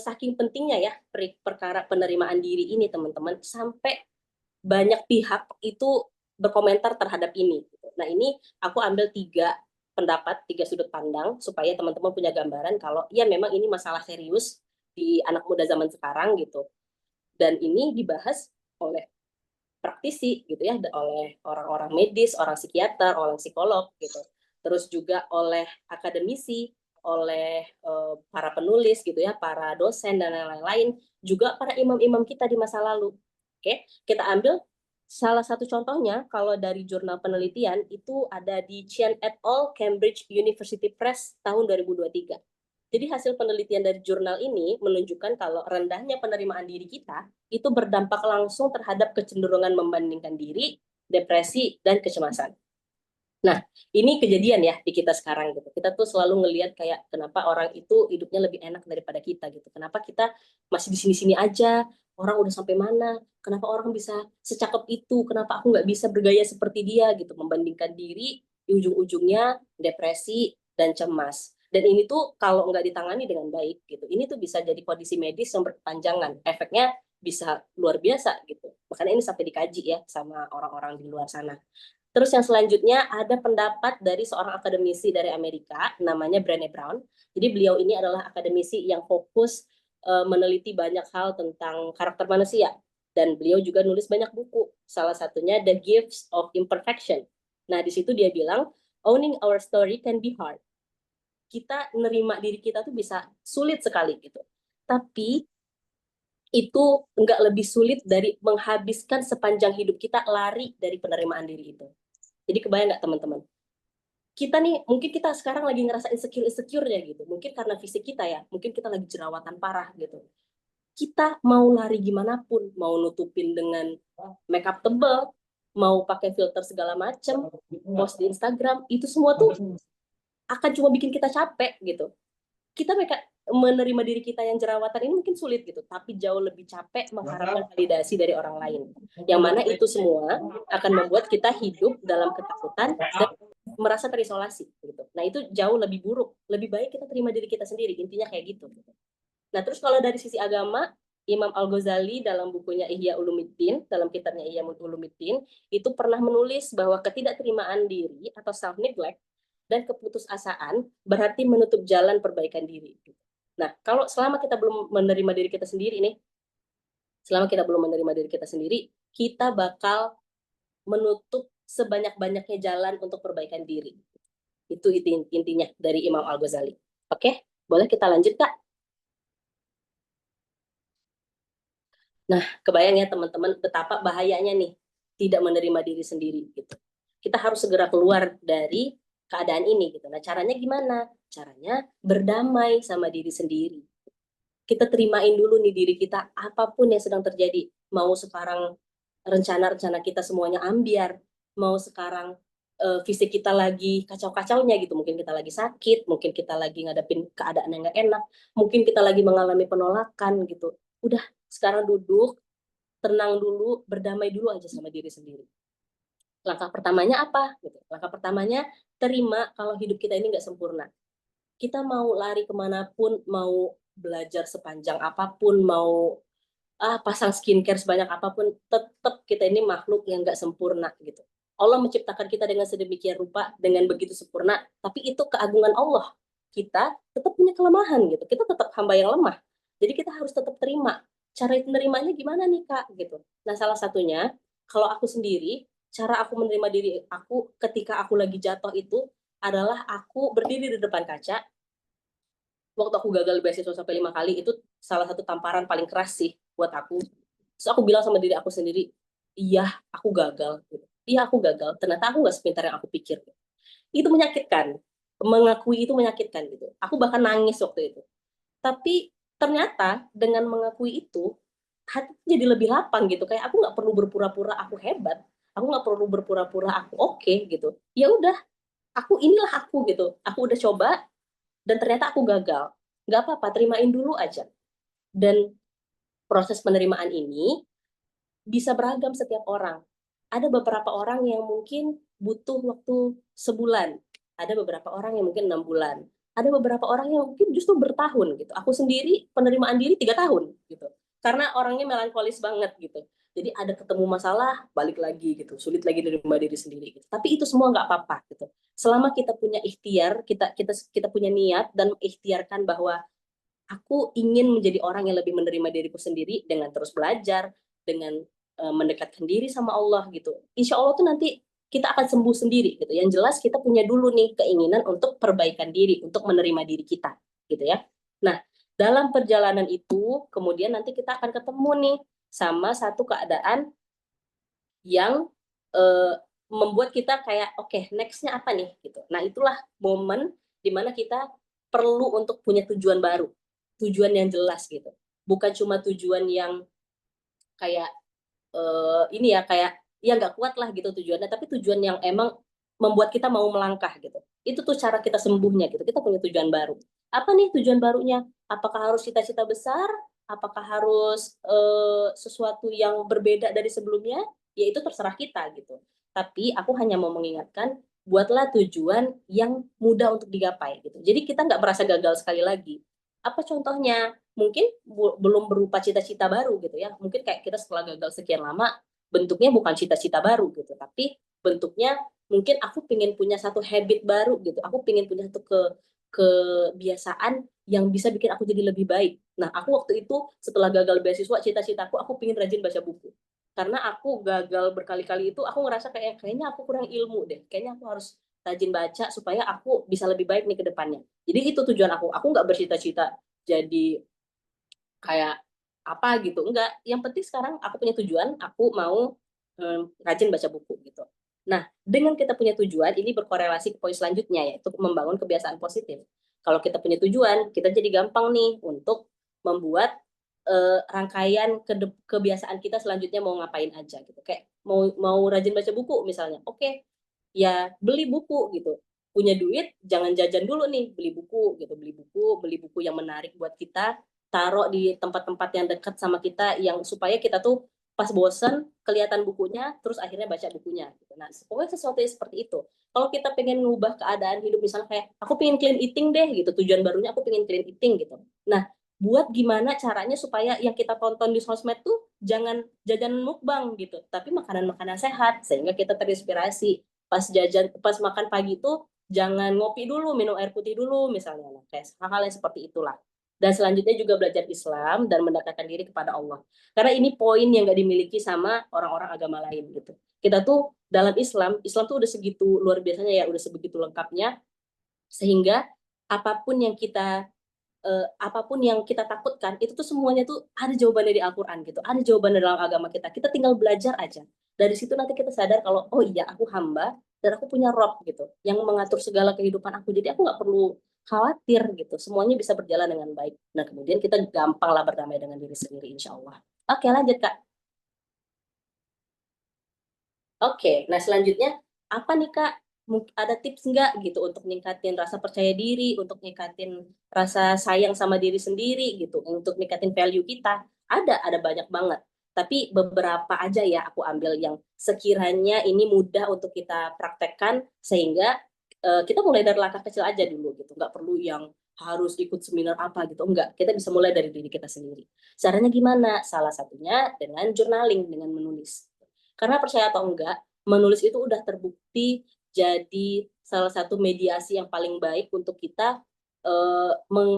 saking pentingnya ya perkara penerimaan diri ini, teman-teman, sampai banyak pihak itu berkomentar terhadap ini. Nah, ini aku ambil 3 sudut pandang supaya teman-teman punya gambaran kalau ya memang ini masalah serius di anak muda zaman sekarang gitu. Dan ini dibahas oleh praktisi gitu ya, oleh orang-orang medis, orang psikiater, orang psikolog gitu. Terus juga oleh akademisi, oleh para penulis gitu ya, para dosen dan lain-lain, juga para imam-imam kita di masa lalu. Oke, kita ambil salah satu contohnya kalau dari jurnal penelitian itu ada di Chen et al. Cambridge University Press tahun 2023. Jadi hasil penelitian dari jurnal ini menunjukkan kalau rendahnya penerimaan diri kita itu berdampak langsung terhadap kecenderungan membandingkan diri, depresi, dan kecemasan. Nah, ini kejadian ya di kita sekarang gitu. Kita tuh selalu ngelihat kayak kenapa orang itu hidupnya lebih enak daripada kita gitu. Kenapa kita masih di sini-sini aja, orang udah sampai mana, kenapa orang bisa secakep itu, kenapa aku nggak bisa bergaya seperti dia gitu. Membandingkan diri, di ujung-ujungnya depresi dan cemas. Dan ini tuh kalau nggak ditangani dengan baik gitu, ini tuh bisa jadi kondisi medis yang berkepanjangan. Efeknya bisa luar biasa gitu. Makanya ini sampai dikaji ya sama orang-orang di luar sana. Terus yang selanjutnya ada pendapat dari seorang akademisi dari Amerika, namanya Brené Brown. Jadi beliau ini adalah akademisi yang fokus meneliti banyak hal tentang karakter manusia. Dan beliau juga nulis banyak buku. Salah satunya The Gifts of Imperfection. Nah, di situ dia bilang, owning our story can be hard. Kita nerima diri kita tuh bisa sulit sekali gitu. Tapi itu nggak lebih sulit dari menghabiskan sepanjang hidup kita lari dari penerimaan diri itu. Jadi kebayang nggak teman-teman? kita nih, mungkin kita sekarang lagi ngerasa insecure ya gitu. Mungkin karena fisik kita ya, mungkin kita lagi jerawatan parah gitu. Kita mau lari gimana pun, mau nutupin dengan makeup tebal, mau pakai filter segala macam, post di Instagram, itu semua tuh akan cuma bikin kita capek gitu. Kita menerima diri kita yang jerawatan ini mungkin sulit gitu, tapi jauh lebih capek mengharapkan validasi dari orang lain. Yang mana itu semua akan membuat kita hidup dalam ketakutan dan merasa terisolasi gitu. Nah, itu jauh lebih buruk. Lebih baik kita terima diri kita sendiri, intinya kayak gitu. Nah, terus kalau dari sisi agama, Imam Al-Ghazali dalam bukunya Ihya Ulumuddin, dalam kitabnya Ihya Ulumuddin, itu pernah menulis bahwa ketidakterimaan diri atau self-neglect dan keputusasaan berarti menutup jalan perbaikan diri. Nah, kalau selama kita belum menerima diri kita sendiri nih, selama kita belum menerima diri kita sendiri, kita bakal menutup sebanyak-banyaknya jalan untuk perbaikan diri. Itu intinya dari Imam Al-Ghazali. Oke, boleh kita lanjut, Kak? Nah, kebayang ya teman-teman betapa bahayanya nih tidak menerima diri sendiri gitu. Kita harus segera keluar dari keadaan ini gitu. Nah, caranya gimana? Caranya berdamai sama diri sendiri. Kita terimain dulu nih diri kita apapun yang sedang terjadi. Mau sekarang rencana-rencana kita semuanya ambiar, mau sekarang fisik kita lagi kacau-kacaunya gitu, mungkin kita lagi sakit, mungkin kita lagi ngadepin keadaan yang nggak enak, mungkin kita lagi mengalami penolakan gitu. Udah, sekarang duduk, tenang dulu, berdamai dulu aja sama diri sendiri. Langkah pertamanya apa? Gitu. Langkah pertamanya terima kalau hidup kita ini nggak sempurna. Kita mau lari kemanapun, mau belajar sepanjang apapun, mau pasang skincare sebanyak apapun, tetap kita ini makhluk yang nggak sempurna gitu. Allah menciptakan kita dengan sedemikian rupa, dengan begitu sempurna, tapi itu keagungan Allah. Kita tetap punya kelemahan gitu. Kita tetap hamba yang lemah. Jadi kita harus tetap terima. Cara menerimanya gimana nih, Kak? Gitu. Nah, salah satunya, kalau aku sendiri, cara aku menerima diri aku ketika aku lagi jatuh itu adalah aku berdiri di depan kaca. Waktu aku gagal beasiswa sampai 5 kali, itu salah satu tamparan paling keras sih buat aku. Terus aku bilang sama diri aku sendiri, iya aku gagal. Iya aku gagal, ternyata aku nggak sepintar yang aku pikir. Itu menyakitkan, mengakui itu menyakitkan gitu. Aku bahkan nangis waktu itu. Tapi ternyata dengan mengakui itu, hati jadi lebih lapang gitu. Kayak aku nggak perlu berpura-pura aku hebat, aku nggak perlu berpura-pura aku oke gitu. Ya udah, aku inilah aku gitu. Aku udah coba, dan ternyata aku gagal. Nggak apa-apa, terimain dulu aja. Dan proses penerimaan ini bisa beragam setiap orang. Ada beberapa orang yang mungkin butuh waktu sebulan. Ada beberapa orang yang mungkin 6 bulan. Ada beberapa orang yang mungkin justru bertahun gitu. Aku sendiri penerimaan diri 3 tahun gitu. Karena orangnya melankolis banget gitu. Jadi ada ketemu masalah, balik lagi gitu. Sulit lagi menerima diri sendiri gitu. Tapi itu semua nggak apa-apa gitu. Selama kita punya ikhtiar, kita punya niat dan ikhtiarkan bahwa aku ingin menjadi orang yang lebih menerima diriku sendiri dengan terus belajar, dengan mendekatkan diri sama Allah gitu. Insya Allah tuh nanti kita akan sembuh sendiri gitu. Yang jelas kita punya dulu nih keinginan untuk perbaikan diri, untuk menerima diri kita gitu ya. Nah, dalam perjalanan itu kemudian nanti kita akan ketemu nih sama satu keadaan yang membuat kita kayak oke, next-nya apa nih gitu. Nah, itulah momen dimana kita perlu untuk punya tujuan baru, tujuan yang jelas gitu. Bukan cuma tujuan yang kayak ini ya, kayak ya nggak kuat lah gitu tujuannya, tapi tujuan yang emang membuat kita mau melangkah gitu. Itu tuh cara kita sembuhnya gitu. Kita punya tujuan baru. Apa nih tujuan barunya? Apakah harus cita-cita besar? Apakah harus sesuatu yang berbeda dari sebelumnya? Ya itu terserah kita gitu. Tapi aku hanya mau mengingatkan, buatlah tujuan yang mudah untuk digapai gitu. Jadi kita nggak merasa gagal sekali lagi. Apa contohnya? Mungkin belum berupa cita-cita baru gitu ya. Mungkin kayak kita setelah gagal sekian lama, bentuknya bukan cita-cita baru gitu, tapi bentuknya mungkin aku pengen punya satu habit baru gitu. Aku pengen punya satu kebiasaan yang bisa bikin aku jadi lebih baik. Nah, aku waktu itu setelah gagal beasiswa, cita-citaku aku pengen rajin baca buku. Karena aku gagal berkali-kali itu, aku ngerasa kayaknya aku kurang ilmu deh. Kayaknya aku harus rajin baca supaya aku bisa lebih baik nih ke depannya. Jadi itu tujuan aku. Aku nggak bercita-cita jadi kayak apa gitu, enggak. Yang penting sekarang aku punya tujuan, aku mau rajin baca buku gitu. Nah, dengan kita punya tujuan, ini berkorelasi ke poin selanjutnya, yaitu membangun kebiasaan positif. Kalau kita punya tujuan, kita jadi gampang nih untuk membuat rangkaian kebiasaan kita selanjutnya mau ngapain aja gitu. Kayak mau rajin baca buku misalnya. Oke, ya beli buku gitu. Punya duit, jangan jajan dulu nih, beli buku gitu. Beli buku yang menarik buat kita, taruh di tempat-tempat yang dekat sama kita, yang supaya kita tuh pas bosen kelihatan bukunya, terus akhirnya baca bukunya gitu. Nah, pokoknya sesuatu yang seperti itu. Kalau kita pengen ngubah keadaan hidup, misalnya kayak aku pengen clean eating deh gitu, tujuan barunya aku pengen clean eating gitu. Nah, buat gimana caranya supaya yang kita tonton di sosmed tuh jangan jajanan mukbang gitu, tapi makanan-makanan sehat, sehingga kita terinspirasi. Pas makan pagi tuh jangan ngopi dulu, minum air putih dulu misalnya. Nah, kayak hal-hal yang seperti itulah. Dan selanjutnya juga belajar Islam dan mendekatkan diri kepada Allah. Karena ini poin yang nggak dimiliki sama orang-orang agama lain gitu. Kita tuh dalam Islam tuh udah segitu luar biasanya ya, udah sebegitu lengkapnya, sehingga apapun yang kita takutkan itu tuh semuanya tuh ada jawabannya di Al-Qur'an gitu, ada jawabannya dalam agama kita. Kita tinggal belajar aja. Dari situ nanti kita sadar kalau oh iya aku hamba dan aku punya Rob gitu yang mengatur segala kehidupan aku. Jadi aku nggak perlu khawatir gitu. Semuanya bisa berjalan dengan baik. Nah, kemudian kita gampang lah berdamai dengan diri sendiri insya Allah. Oke, lanjut Kak. Oke, nah selanjutnya apa nih Kak? Ada tips nggak gitu untuk ningkatin rasa percaya diri, untuk ningkatin rasa sayang sama diri sendiri gitu, untuk ningkatin value kita? Ada banyak banget. Tapi beberapa aja ya aku ambil yang sekiranya ini mudah untuk kita praktekkan sehingga kita mulai dari langkah kecil aja dulu gitu. Nggak perlu yang harus ikut seminar apa gitu. Enggak, kita bisa mulai dari diri kita sendiri. Caranya gimana? Salah satunya dengan journaling, dengan menulis. Karena percaya atau enggak, menulis itu udah terbukti jadi salah satu mediasi yang paling baik untuk kita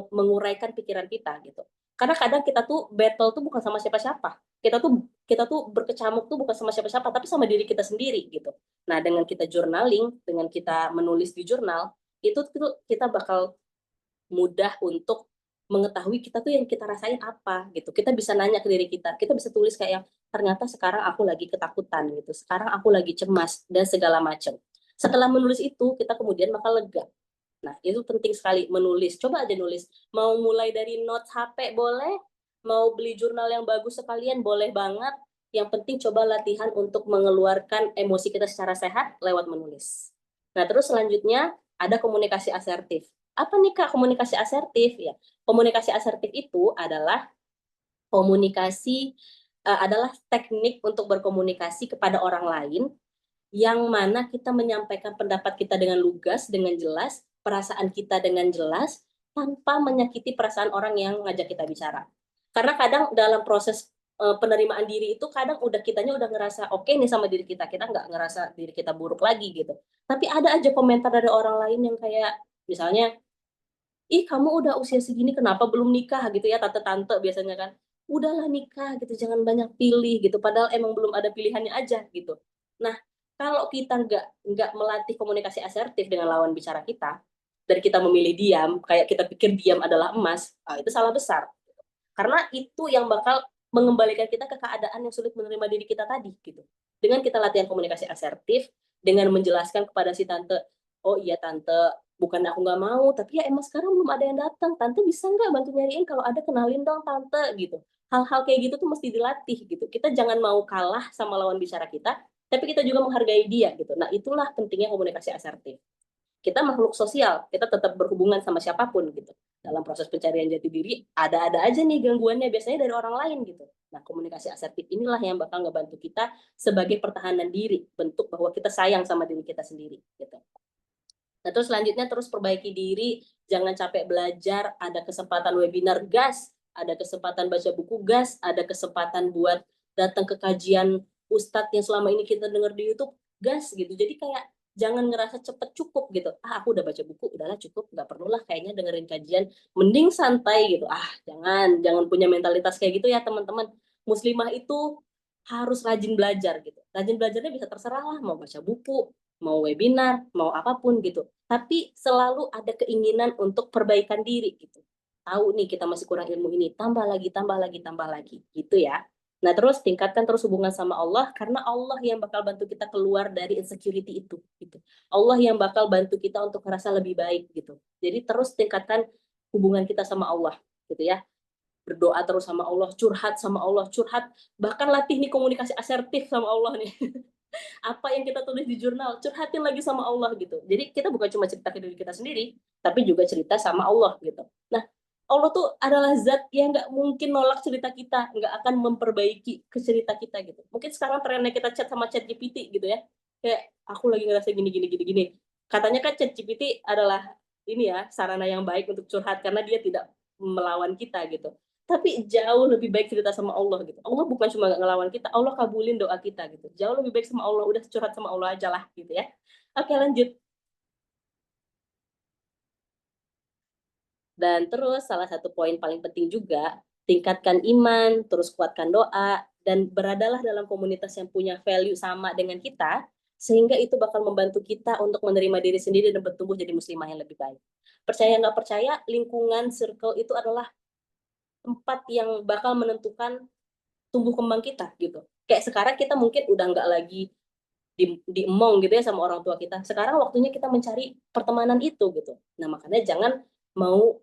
menguraikan pikiran kita gitu. Karena kadang kita tuh battle tuh bukan sama siapa-siapa. Kita tuh berkecamuk tuh bukan sama siapa-siapa, tapi sama diri kita sendiri gitu. Nah, dengan kita journaling, dengan kita menulis di jurnal, itu kita bakal mudah untuk mengetahui kita tuh yang kita rasain apa gitu. Kita bisa nanya ke diri kita bisa tulis kayak yang ternyata sekarang aku lagi ketakutan gitu, sekarang aku lagi cemas dan segala macam. Setelah menulis itu, kita kemudian bakal lega. Nah, itu penting sekali menulis. Coba aja nulis. Mau mulai dari notes HP boleh, mau beli jurnal yang bagus sekalian boleh banget. Yang penting coba latihan untuk mengeluarkan emosi kita secara sehat lewat menulis. Nah, terus selanjutnya ada komunikasi asertif. Apa nih Kak komunikasi asertif? Ya, komunikasi asertif itu adalah adalah teknik untuk berkomunikasi kepada orang lain yang mana kita menyampaikan pendapat kita dengan lugas, dengan jelas, perasaan kita dengan jelas, tanpa menyakiti perasaan orang yang ngajak kita bicara. Karena kadang dalam proses penerimaan diri itu kadang kitanya udah ngerasa oke nih sama diri kita nggak ngerasa diri kita buruk lagi gitu. Tapi ada aja komentar dari orang lain yang kayak misalnya, ih kamu udah usia segini kenapa belum nikah gitu ya, tante-tante biasanya kan, udahlah nikah gitu, jangan banyak pilih gitu, padahal emang belum ada pilihannya aja gitu. Nah, kalau kita nggak melatih komunikasi asertif dengan lawan bicara kita, dan kita memilih diam, kayak kita pikir diam adalah emas, itu salah besar. Karena itu yang bakal mengembalikan kita ke keadaan yang sulit menerima diri kita tadi gitu. Dengan kita latihan komunikasi asertif, dengan menjelaskan kepada si tante, oh iya tante, bukan aku nggak mau, tapi ya emang sekarang belum ada yang datang, tante bisa nggak bantu nyariin, kalau ada kenalin dong tante gitu. Hal-hal kayak gitu tuh mesti dilatih gitu. Kita jangan mau kalah sama lawan bicara kita, tapi kita juga menghargai dia gitu. Nah, itulah pentingnya komunikasi asertif. Kita makhluk sosial, kita tetap berhubungan sama siapapun gitu. Dalam proses pencarian jati diri, ada-ada aja nih gangguannya, biasanya dari orang lain gitu. Nah, komunikasi asertif inilah yang bakal ngebantu kita sebagai pertahanan diri, bentuk bahwa kita sayang sama diri kita sendiri gitu. Nah, terus selanjutnya terus perbaiki diri, jangan capek belajar, ada kesempatan webinar gas, ada kesempatan baca buku gas, ada kesempatan buat datang ke kajian ustadz yang selama ini kita dengar di YouTube gas gitu. Jadi kayak jangan ngerasa cepet cukup gitu. Aku udah baca buku, udahlah cukup, nggak perlulah kayaknya dengerin kajian, mending santai gitu. Jangan punya mentalitas kayak gitu ya teman-teman. Muslimah itu harus rajin belajar gitu. Rajin belajarnya bisa terserah lah, mau baca buku, mau webinar, mau apapun gitu. Tapi selalu ada keinginan untuk perbaikan diri gitu. Tahu nih kita masih kurang ilmu ini, tambah lagi, tambah lagi, tambah lagi. Gitu ya. Nah, terus tingkatkan terus hubungan sama Allah karena Allah yang bakal bantu kita keluar dari insecurity itu gitu. Allah yang bakal bantu kita untuk merasa lebih baik gitu. Jadi terus tingkatkan hubungan kita sama Allah gitu ya. Berdoa terus sama Allah, curhat sama Allah, curhat, bahkan latih nih komunikasi asertif sama Allah nih. Apa yang kita tulis di jurnal, curhatin lagi sama Allah gitu. Jadi kita bukan cuma cerita ke diri kita sendiri, tapi juga cerita sama Allah gitu. Nah, Allah tuh adalah zat yang nggak mungkin nolak cerita kita, nggak akan memperbaiki ke cerita kita gitu. Mungkin sekarang trennya kita chat sama chat GPT gitu ya, kayak aku lagi ngerasa gini gini gini gini. Katanya kan chat GPT adalah ini ya sarana yang baik untuk curhat karena dia tidak melawan kita gitu. Tapi jauh lebih baik cerita sama Allah gitu. Allah bukan cuma nggak ngelawan kita, Allah kabulin doa kita gitu. Jauh lebih baik sama Allah, udah curhat sama Allah aja lah gitu ya. Oke, lanjut. Dan terus salah satu poin paling penting juga, tingkatkan iman, terus kuatkan doa, dan beradalah dalam komunitas yang punya value sama dengan kita, sehingga itu bakal membantu kita untuk menerima diri sendiri dan bertumbuh jadi muslimah yang lebih baik. Percaya nggak percaya, lingkungan circle itu adalah tempat yang bakal menentukan tumbuh kembang kita gitu. Kayak sekarang kita mungkin udah nggak lagi diemong gitu ya sama orang tua kita. Sekarang waktunya kita mencari pertemanan itu gitu. Nah, makanya jangan mau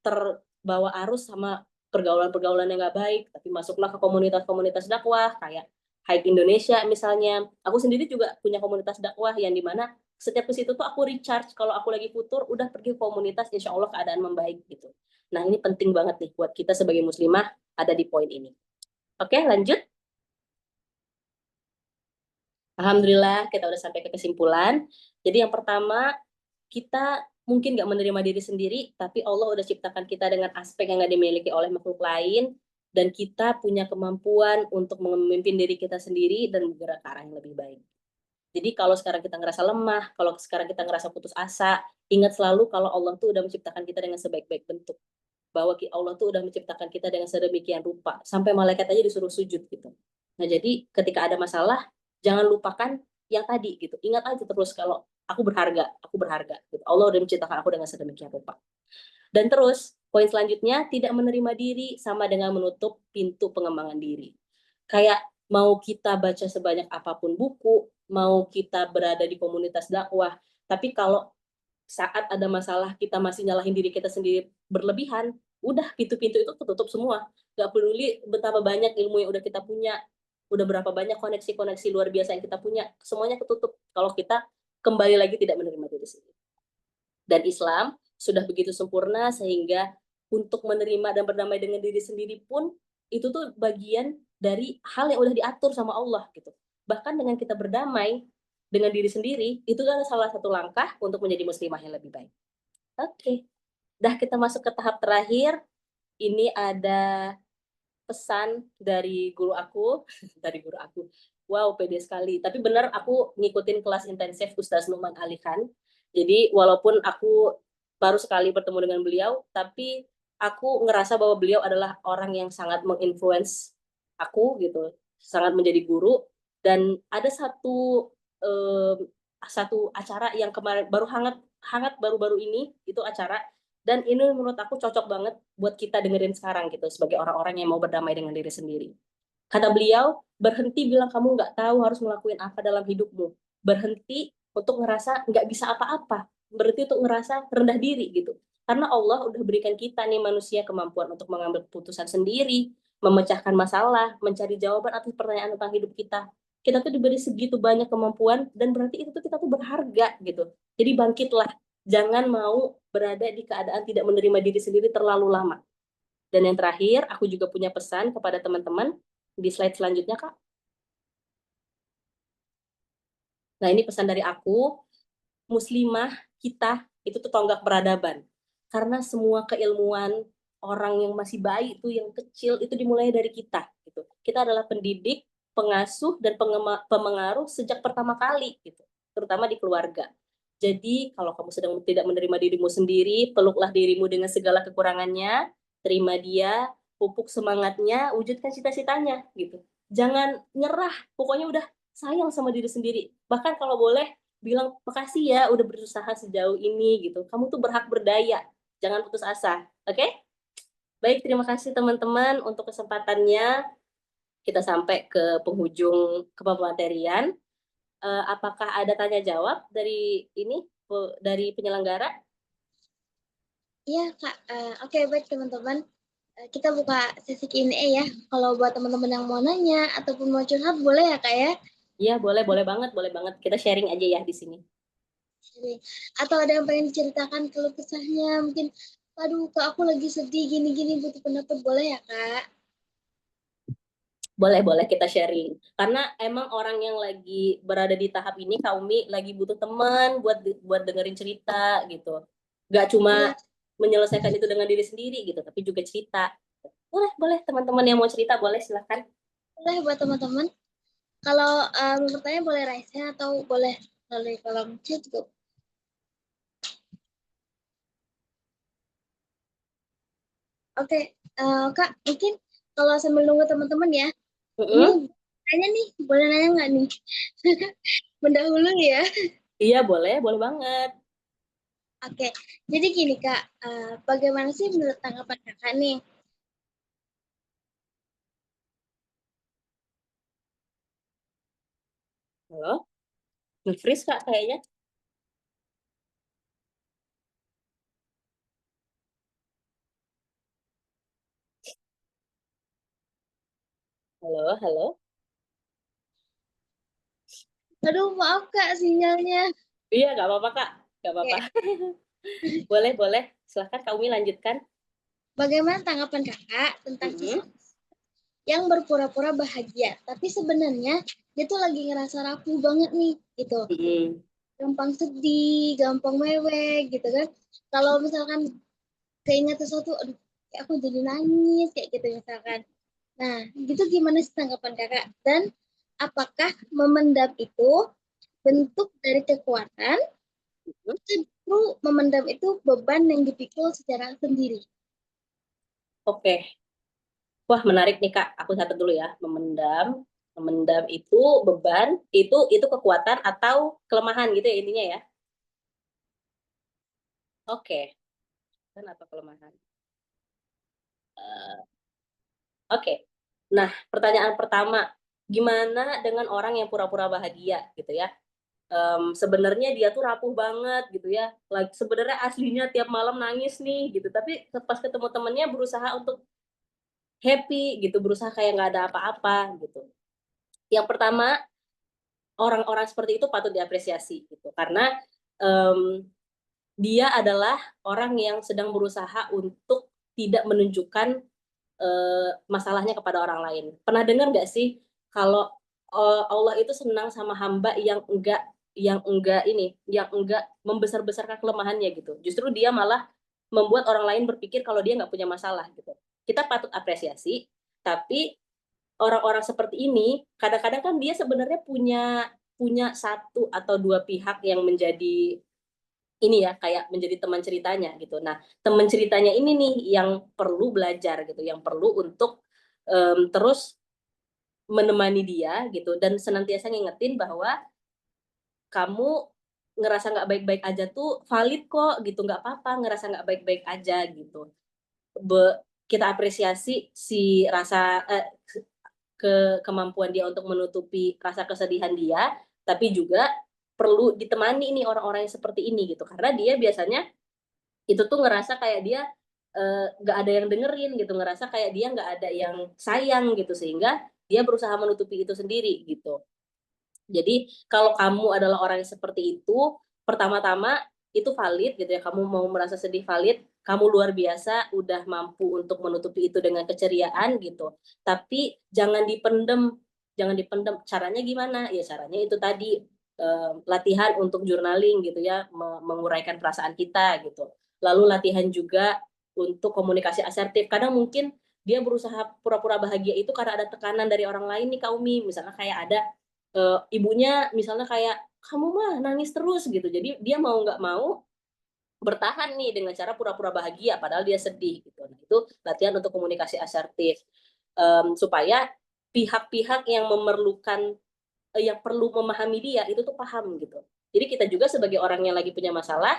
terbawa arus sama pergaulan-pergaulan yang nggak baik, tapi masuklah ke komunitas-komunitas dakwah kayak Hike Indonesia misalnya. Aku sendiri juga punya komunitas dakwah yang dimana setiap ke situ tuh aku recharge. Kalau aku lagi futur, udah pergi ke komunitas, insya Allah keadaan membaik gitu. Nah, ini penting banget nih buat kita sebagai muslimah ada di poin ini. Oke, lanjut. Alhamdulillah kita udah sampai ke kesimpulan. Jadi yang pertama, kita mungkin nggak menerima diri sendiri, tapi Allah udah ciptakan kita dengan aspek yang nggak dimiliki oleh makhluk lain, dan kita punya kemampuan untuk memimpin diri kita sendiri dan bergerak ke arah yang lebih baik. Jadi kalau sekarang kita ngerasa lemah, kalau sekarang kita ngerasa putus asa, ingat selalu kalau Allah tuh udah menciptakan kita dengan sebaik-baik bentuk. Bahwa Allah tuh udah menciptakan kita dengan sedemikian rupa. Sampai malaikat aja disuruh sujud gitu. Nah, jadi ketika ada masalah, jangan lupakan yang tadi gitu. Ingat aja terus kalau aku berharga, aku berharga. Gitu. Allah udah menciptakan aku dengan sedemikian rupa. Dan terus, poin selanjutnya, tidak menerima diri sama dengan menutup pintu pengembangan diri. Kayak mau kita baca sebanyak apapun buku, mau kita berada di komunitas dakwah, tapi kalau saat ada masalah kita masih nyalahin diri kita sendiri berlebihan, udah pintu-pintu itu ketutup semua. Gak peduli betapa banyak ilmu yang udah kita punya, udah berapa banyak koneksi-koneksi luar biasa yang kita punya, semuanya ketutup kalau kita kembali lagi tidak menerima diri sendiri. Dan Islam sudah begitu sempurna sehingga untuk menerima dan berdamai dengan diri sendiri pun itu tuh bagian dari hal yang udah diatur sama Allah gitu. Bahkan dengan kita berdamai dengan diri sendiri, itu adalah salah satu langkah untuk menjadi muslimah yang lebih baik. Oke, dah kita masuk ke tahap terakhir. Ini ada pesan dari guru aku, dari guru aku. Wow, pede sekali. Tapi benar aku ngikutin kelas intensif Ustaz Numan Ali Khan. Jadi walaupun aku baru sekali bertemu dengan beliau, tapi aku ngerasa bahwa beliau adalah orang yang sangat menginfluence aku gitu, sangat menjadi guru. Dan ada satu acara yang kemarin baru hangat baru-baru ini, itu acara, dan ini menurut aku cocok banget buat kita dengerin sekarang gitu sebagai orang-orang yang mau berdamai dengan diri sendiri. Kata beliau, berhenti bilang kamu nggak tahu harus ngelakuin apa dalam hidupmu. Berhenti untuk ngerasa nggak bisa apa-apa. Berhenti untuk ngerasa rendah diri gitu. Karena Allah udah berikan kita nih manusia kemampuan untuk mengambil keputusan sendiri, memecahkan masalah, mencari jawaban atas pertanyaan tentang hidup kita. Kita tuh diberi segitu banyak kemampuan dan berarti itu tuh kita tuh berharga gitu. Jadi bangkitlah. Jangan mau berada di keadaan tidak menerima diri sendiri terlalu lama. Dan yang terakhir, aku juga punya pesan kepada teman-teman di slide selanjutnya, Kak. Nah, ini pesan dari aku, muslimah kita itu tuh tonggak peradaban. Karena semua keilmuan orang yang masih bayi itu, yang kecil, itu dimulai dari kita. Gitu. Kita adalah pendidik, pengasuh, dan pemengaruh sejak pertama kali, gitu. Terutama di keluarga. Jadi, kalau kamu sedang tidak menerima dirimu sendiri, peluklah dirimu dengan segala kekurangannya, terima dia, pupuk semangatnya, wujudkan cita-citanya, gitu. Jangan nyerah, pokoknya udah sayang sama diri sendiri. Bahkan kalau boleh, bilang makasih ya udah berusaha sejauh ini gitu. Kamu tuh berhak berdaya. Jangan putus asa. Oke? Baik, terima kasih teman-teman untuk kesempatannya. kita sampai ke penghujung kepematerian. Apakah ada tanya jawab dari dari penyelenggara? Iya, Kak. Oke, baik teman-teman. Kita buka sesi Q&A ya. Kalau buat teman-teman yang mau nanya ataupun mau curhat, boleh ya, Kak ya? Iya, boleh banget, boleh banget. Kita sharing aja ya di sini. Atau ada yang pengen diceritakan keluh kesahnya, mungkin, aduh, Kak, aku lagi sedih, gini-gini, butuh pendapat, boleh ya, Kak? Boleh kita sharing. Karena emang orang yang lagi berada di tahap ini, Kaumi lagi butuh teman buat dengerin cerita gitu. Gak cuma Iya, menyelesaikan itu dengan diri sendiri gitu, tapi juga cerita. Boleh teman-teman yang mau cerita boleh silakan. boleh buat teman-teman. Kalau mau bertanya boleh raise hand atau boleh melalui kolom chat juga. Oke, Kak, mungkin kalau sambil nunggu teman-teman ya, ini nanya nih, boleh nanya nggak nih? Mendahului ya. Iya boleh banget. Oke, jadi gini Kak, bagaimana sih menurut tanggapan Kakak nih? Halo, nge-freeze Kak kayaknya. Halo. Aduh, maaf Kak, sinyalnya. Iya, nggak apa-apa Kak, nggak apa-apa. Oke, Boleh. Silakan Kak Umi lanjutkan. bagaimana tanggapan Kakak tentang seseorang yang berpura-pura bahagia, tapi sebenarnya dia tuh lagi ngerasa rapuh banget nih, gitu. Gampang sedih, gampang mewek, gitu kan. Kalau misalkan keinget sesuatu, aduh, kayak aku jadi nangis, kayak gitu misalkan. Nah, gitu gimana sih tanggapan Kakak? Dan apakah memendam itu bentuk dari kekuatan, atau justru memendam itu beban yang dipikul secara sendiri? Oke. Wah, menarik nih Kak. Aku catat dulu ya. Memendam itu beban, itu kekuatan atau kelemahan gitu ya intinya ya. Oke. Dan apa kelemahan? Eh, Oke. Nah, pertanyaan pertama, gimana dengan orang yang pura-pura bahagia gitu ya? Sebenarnya dia tuh rapuh banget gitu ya. Sebenarnya aslinya tiap malam nangis nih gitu, tapi pas ketemu temennya berusaha untuk happy gitu, berusaha kayak nggak ada apa-apa gitu. Yang pertama, orang-orang seperti itu patut diapresiasi gitu, karena um, dia adalah orang yang sedang berusaha untuk tidak menunjukkan masalahnya kepada orang lain. Pernah dengar nggak sih kalau Allah itu senang sama hamba yang enggak membesar-besarkan kelemahannya gitu. Justru dia malah membuat orang lain berpikir kalau dia nggak punya masalah gitu. Kita patut apresiasi, tapi orang-orang seperti ini kadang-kadang kan dia sebenarnya punya punya satu atau dua pihak yang menjadi ini ya kayak menjadi teman ceritanya gitu. Nah, teman ceritanya ini nih yang perlu belajar gitu, yang perlu untuk terus menemani dia gitu dan senantiasa ngingetin bahwa kamu ngerasa nggak baik-baik aja tuh valid kok gitu, nggak apa-apa ngerasa nggak baik-baik aja gitu. Kita apresiasi si rasa kemampuan dia untuk menutupi rasa kesedihan dia, tapi juga perlu ditemani nih orang-orang yang seperti ini gitu, karena dia biasanya itu tuh ngerasa kayak dia nggak ada yang dengerin gitu, ngerasa kayak dia nggak ada yang sayang gitu, sehingga dia berusaha menutupi itu sendiri gitu. Jadi kalau kamu adalah orang yang seperti itu, pertama-tama itu valid gitu ya, kamu mau merasa sedih valid, kamu luar biasa udah mampu untuk menutupi itu dengan keceriaan gitu. Tapi jangan dipendem. Caranya gimana? Ya caranya itu tadi latihan untuk journaling gitu ya, menguraikan perasaan kita gitu. Lalu latihan juga untuk komunikasi asertif. Kadang mungkin dia berusaha pura-pura bahagia itu karena ada tekanan dari orang lain nih Kak Umi, misalnya kayak ada ibunya misalnya kayak kamu mah nangis terus gitu, jadi dia mau nggak mau bertahan nih dengan cara pura-pura bahagia padahal dia sedih gitu. Nah, itu latihan untuk komunikasi asertif supaya pihak-pihak yang memerlukan yang perlu memahami dia itu tuh paham gitu. Jadi kita juga sebagai orang yang lagi punya masalah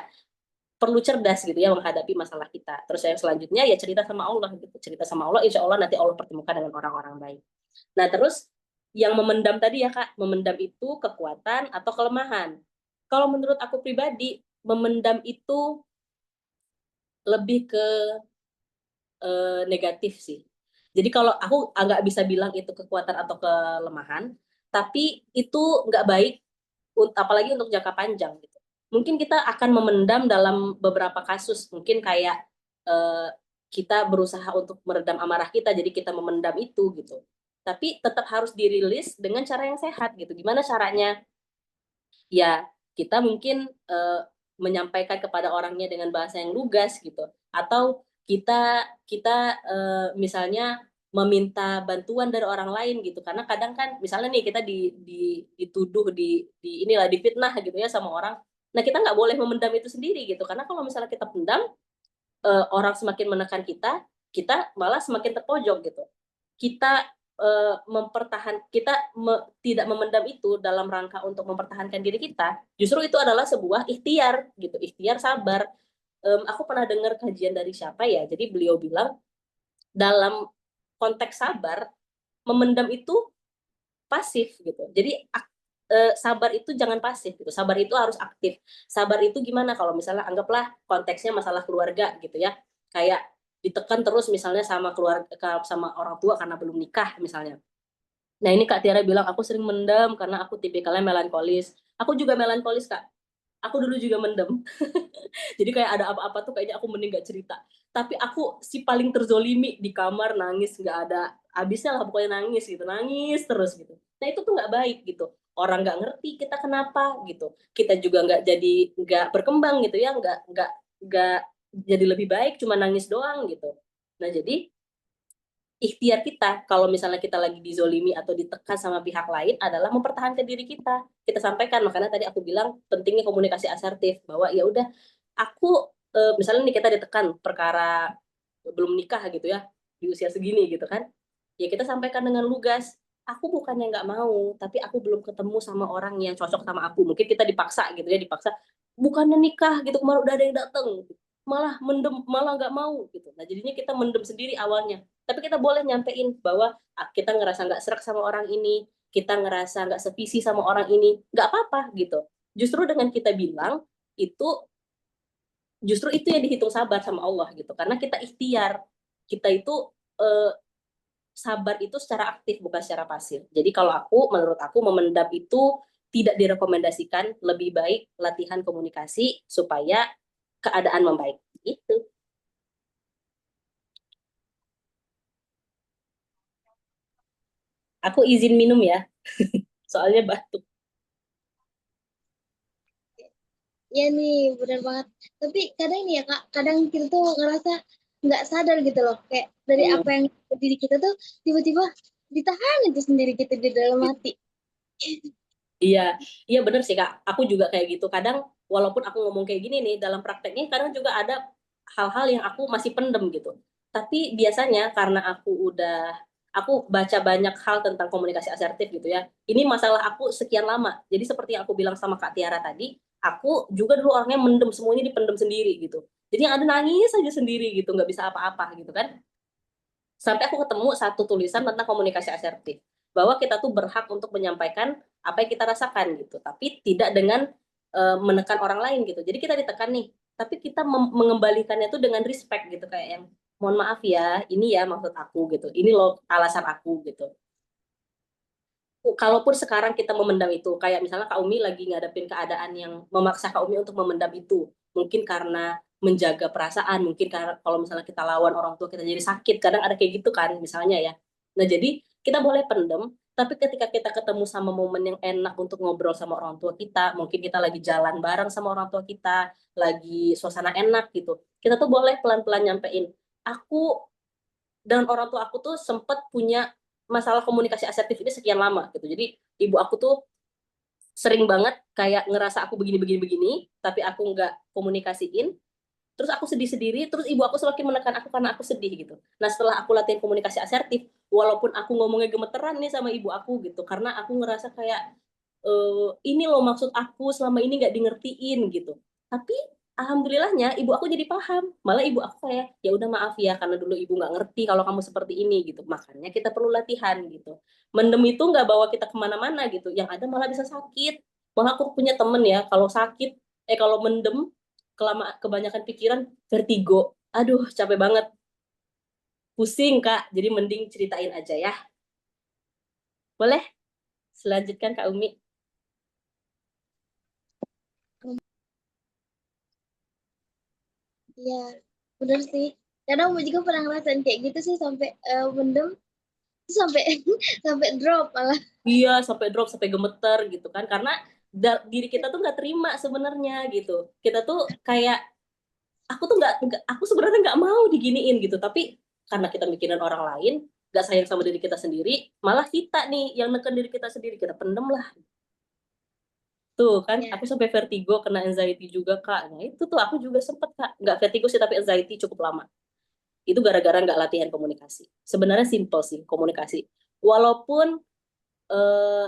perlu cerdas gitu ya menghadapi masalah kita. Terus yang selanjutnya ya cerita sama Allah gitu. Cerita sama Allah, insya Allah nanti Allah pertemukan dengan orang-orang baik. Nah, terus yang memendam tadi ya Kak, memendam itu kekuatan atau kelemahan. Kalau menurut aku pribadi, memendam itu lebih ke negatif sih. Jadi kalau aku nggak bisa bilang itu kekuatan atau kelemahan, tapi itu nggak baik, apalagi untuk jangka panjang gitu. Mungkin kita akan memendam dalam beberapa kasus, mungkin kayak eh, kita berusaha untuk meredam amarah kita, jadi kita memendam itu gitu. Tapi tetap harus dirilis dengan cara yang sehat gitu. Gimana caranya? Ya, kita mungkin menyampaikan kepada orangnya dengan bahasa yang lugas gitu, atau kita kita misalnya meminta bantuan dari orang lain gitu, karena kadang kan misalnya nih kita dituduh di inilah difitnah gitu ya sama orang. Nah, kita nggak boleh memendam itu sendiri gitu, karena kalau misalnya kita pendam, orang semakin menekan kita, kita malah semakin terpojok gitu. Kita tidak memendam itu dalam rangka untuk mempertahankan diri kita, justru itu adalah sebuah ikhtiar gitu, ikhtiar sabar. Aku pernah dengar kajian dari siapa ya, jadi beliau bilang dalam konteks sabar, memendam itu pasif gitu. Jadi sabar itu jangan pasif gitu. Sabar itu harus aktif. Sabar itu gimana kalau misalnya anggaplah konteksnya masalah keluarga gitu ya. Kayak ditekan terus misalnya sama keluarga, sama orang tua karena belum nikah misalnya. Nah, ini Kak Tiara bilang aku sering mendam karena aku tipikalnya melankolis. Aku juga melankolis, Kak. Aku dulu juga mendem. Jadi kayak ada apa-apa tuh kayaknya aku mending gak cerita. Tapi aku si paling terzolimi di kamar, nangis nggak ada habisnya lah, pokoknya nangis gitu, nangis terus gitu. Nah, itu tuh nggak baik gitu. Orang nggak ngerti kita kenapa gitu. Kita juga nggak berkembang gitu ya, nggak jadi lebih baik, cuma nangis doang gitu. Nah, jadi ikhtiar kita kalau misalnya kita lagi dizolimi atau ditekan sama pihak lain adalah mempertahankan diri kita. Kita sampaikan, makanya tadi aku bilang pentingnya komunikasi asertif, bahwa ya udah aku misalnya nih kita ditekan perkara belum nikah gitu ya di usia segini gitu kan, ya kita sampaikan dengan lugas, aku bukannya nggak mau, tapi aku belum ketemu sama orang yang cocok sama aku. Mungkin kita dipaksa gitu ya, dipaksa bukannya nikah gitu kemarin udah ada yang datang, malah mendem, malah nggak mau gitu. Nah, jadinya kita mendem sendiri awalnya, tapi kita boleh nyampein bahwa kita ngerasa nggak serak sama orang ini, kita ngerasa nggak sevisi sama orang ini, nggak apa-apa gitu. Justru dengan kita bilang itu, justru itu yang dihitung sabar sama Allah gitu, karena kita ikhtiar, kita itu eh, sabar itu secara aktif bukan secara pasif. Jadi kalau menurut aku memendam itu tidak direkomendasikan, lebih baik latihan komunikasi supaya keadaan membaik. Itu. Aku izin minum ya, soalnya batuk. Ya nih, benar banget. Tapi kadang nih ya Kak, kadang kita tuh ngerasa nggak sadar gitu loh. Kayak dari Hmm. apa yang di diri kita tuh tiba-tiba ditahan aja sendiri kita di dalam hati. Iya, iya bener sih Kak. Aku juga kayak gitu. Kadang walaupun aku ngomong kayak gini nih, dalam prakteknya kadang juga ada hal-hal yang aku masih pendem gitu. Tapi biasanya karena aku baca banyak hal tentang komunikasi asertif gitu ya. Ini masalah aku sekian lama. Jadi seperti yang aku bilang sama Kak Tiara tadi, aku juga dulu orangnya mendem, semuanya dipendem sendiri gitu. Jadi yang ada nangis aja sendiri gitu, nggak bisa apa-apa gitu kan. Sampai aku ketemu satu tulisan tentang komunikasi asertif, bahwa kita tuh berhak untuk menyampaikan apa yang kita rasakan gitu, tapi tidak dengan menekan orang lain gitu. Jadi kita ditekan nih, tapi kita mengembalikannya tuh dengan respect gitu, kayak yang mohon maaf ya, ini ya maksud aku gitu, ini loh alasan aku gitu. Kalaupun sekarang kita memendam itu, kayak misalnya Kak Umi lagi ngadepin keadaan yang memaksa Kak Umi untuk memendam itu, mungkin karena menjaga perasaan, mungkin karena kalau misalnya kita lawan orang tua kita jadi sakit, kadang ada kayak gitu kan misalnya ya. Nah, jadi kita boleh pendem, tapi ketika kita ketemu sama momen yang enak untuk ngobrol sama orang tua kita, mungkin kita lagi jalan bareng sama orang tua kita, lagi suasana enak gitu, kita tuh boleh pelan-pelan nyampein, aku dan orang tua aku tuh sempet punya masalah komunikasi asertif ini sekian lama gitu. Jadi ibu aku tuh sering banget kayak ngerasa aku begini, tapi aku nggak komunikasiin, terus aku sedih sendiri, terus ibu aku semakin menekan aku karena aku sedih gitu. Nah, setelah aku latihan komunikasi asertif, walaupun aku ngomongnya gemeteran nih sama ibu aku gitu, karena aku ngerasa kayak ini loh maksud aku selama ini nggak di ngertiin gitu. Tapi alhamdulillahnya ibu aku jadi paham. Malah ibu aku kayak, ya udah maaf ya karena dulu ibu nggak ngerti kalau kamu seperti ini gitu. Makanya kita perlu latihan gitu. Mendem itu nggak bawa kita kemana-mana gitu. Yang ada malah bisa sakit. Malah aku punya temen ya, kalau sakit, kalau mendem, kebanyakan pikiran, vertigo. Aduh, capek banget. Pusing, Kak. Jadi mending ceritain aja ya. Boleh? Selanjutkan, Kak Umi. Iya, bener sih. Kadang aku juga pernah ngerasain kayak gitu sih sampai mendem, terus sampai sampai drop malah. Iya, sampai drop, sampai gemeter gitu kan. Karena diri kita tuh nggak terima sebenarnya gitu. Kita tuh kayak, aku tuh aku sebenarnya nggak mau diginiin gitu. Tapi karena kita mikirin orang lain, nggak sayang sama diri kita sendiri, malah kita nih yang neken diri kita sendiri, kita pendem lah. Tuh kan, Ya, aku sampai vertigo, kena anxiety juga, Kak. Nah itu tuh aku juga sempet, Kak. Nggak vertigo sih, tapi anxiety cukup lama. Itu gara-gara nggak latihan komunikasi. Sebenarnya simple sih komunikasi. Walaupun eh,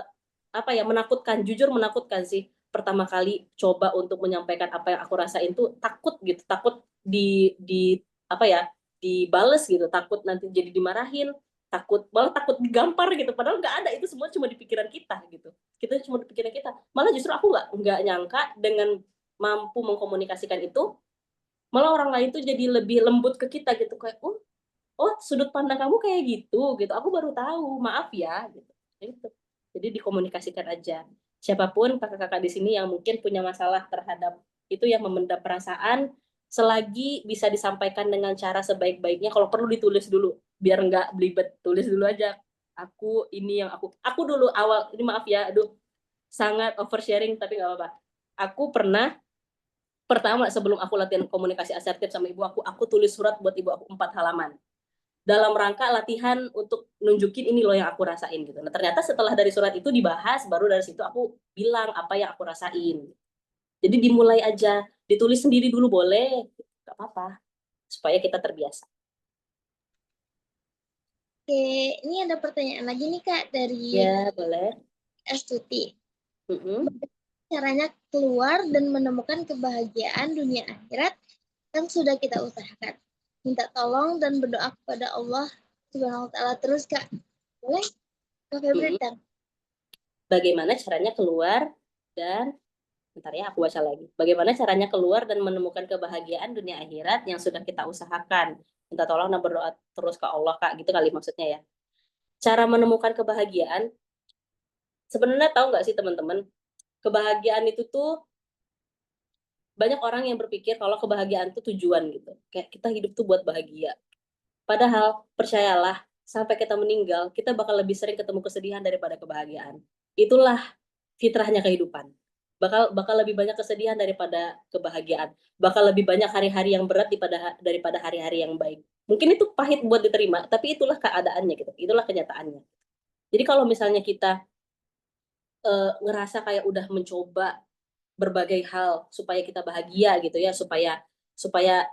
apa ya, menakutkan, jujur menakutkan sih. Pertama kali coba untuk menyampaikan apa yang aku rasain tuh takut gitu, takut di apa ya, dibales gitu, takut nanti jadi dimarahin, malah takut digampar gitu, padahal nggak ada, itu semua cuma di pikiran kita cuma di pikiran kita. Malah justru aku nggak nyangka dengan mampu mengkomunikasikan itu, malah orang lain tuh jadi lebih lembut ke kita gitu, kayak oh sudut pandang kamu kayak gitu aku baru tahu, maaf ya gitu. Itu jadi dikomunikasikan aja. Siapapun kakak-kakak di sini yang mungkin punya masalah terhadap itu, yang memendam perasaan, selagi bisa disampaikan dengan cara sebaik-baiknya, kalau perlu ditulis dulu biar nggak belibet, tulis dulu aja, aku ini yang aku dulu awal ini, maaf ya, aduh sangat oversharing tapi nggak apa-apa. Aku pernah, pertama sebelum aku latihan komunikasi asertif sama ibu aku tulis surat buat ibu aku 4 halaman dalam rangka latihan untuk nunjukin ini loh yang aku rasain gitu. Nah ternyata setelah dari surat itu dibahas, baru dari situ aku bilang apa yang aku rasain. Jadi dimulai aja, ditulis sendiri dulu boleh, nggak apa-apa, supaya kita terbiasa. oke, ini ada pertanyaan lagi nih Kak dari Ya boleh. Astuti. Mm-mm. Caranya keluar dan menemukan kebahagiaan dunia akhirat yang sudah kita usahakan. Minta tolong dan berdoa kepada Allah Subhanahu wa taala terus Kak. Boleh? Kak Febri. Mm-mm. Bagaimana caranya keluar dan bentar ya, aku baca lagi. Bagaimana caranya keluar dan menemukan kebahagiaan dunia akhirat yang sudah kita usahakan. Minta tolong dan berdoa terus ke Allah, Kak. Gitu kali maksudnya ya. Cara menemukan kebahagiaan, sebenarnya tahu nggak sih teman-teman, kebahagiaan itu tuh banyak orang yang berpikir kalau kebahagiaan itu tujuan gitu. Kayak kita hidup tuh buat bahagia. Padahal percayalah, sampai kita meninggal, kita bakal lebih sering ketemu kesedihan daripada kebahagiaan. Itulah fitrahnya kehidupan. Bakal lebih banyak kesedihan daripada kebahagiaan. Bakal lebih banyak hari-hari yang berat daripada hari-hari yang baik. Mungkin itu pahit buat diterima, tapi itulah keadaannya gitu. Itulah kenyataannya. Jadi kalau misalnya kita ngerasa kayak udah mencoba berbagai hal supaya kita bahagia gitu ya, supaya supaya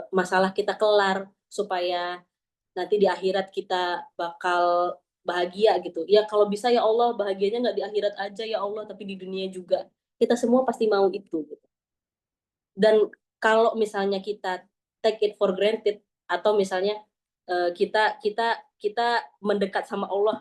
masalah kita kelar, supaya nanti di akhirat kita bakal bahagia gitu. Ya kalau bisa ya Allah, bahagianya nggak di akhirat aja ya Allah, tapi di dunia juga. Kita semua pasti mau itu gitu. Dan kalau misalnya kita take it for granted, atau misalnya kita kita kita mendekat sama Allah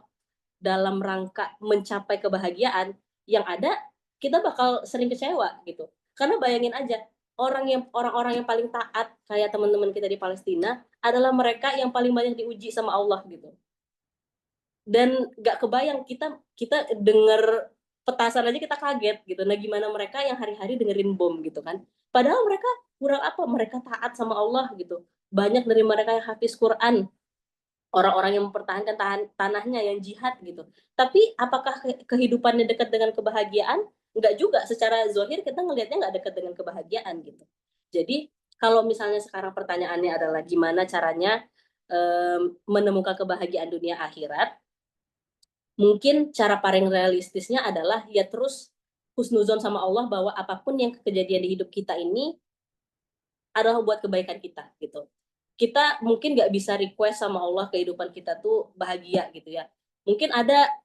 dalam rangka mencapai kebahagiaan, yang ada kita bakal sering kecewa gitu. Karena bayangin aja, orang-orang yang paling taat kayak teman-teman kita di Palestina adalah mereka yang paling banyak diuji sama Allah gitu. Dan nggak kebayang, kita denger petasan aja kita kaget gitu. Nah gimana mereka yang hari-hari dengerin bom gitu kan? Padahal mereka kurang apa? Mereka taat sama Allah gitu. Banyak dari mereka yang hafiz Quran, orang-orang yang mempertahankan tanahnya, yang jihad gitu. Tapi apakah kehidupannya dekat dengan kebahagiaan? Enggak juga. Secara zahir kita ngelihatnya nggak dekat dengan kebahagiaan gitu. Jadi kalau misalnya sekarang pertanyaannya adalah gimana caranya menemukan kebahagiaan dunia akhirat, mungkin cara paling realistisnya adalah ya terus husnuzon sama Allah bahwa apapun yang kejadian di hidup kita ini adalah buat kebaikan kita gitu. Kita mungkin nggak bisa request sama Allah kehidupan kita tuh bahagia gitu ya. Mungkin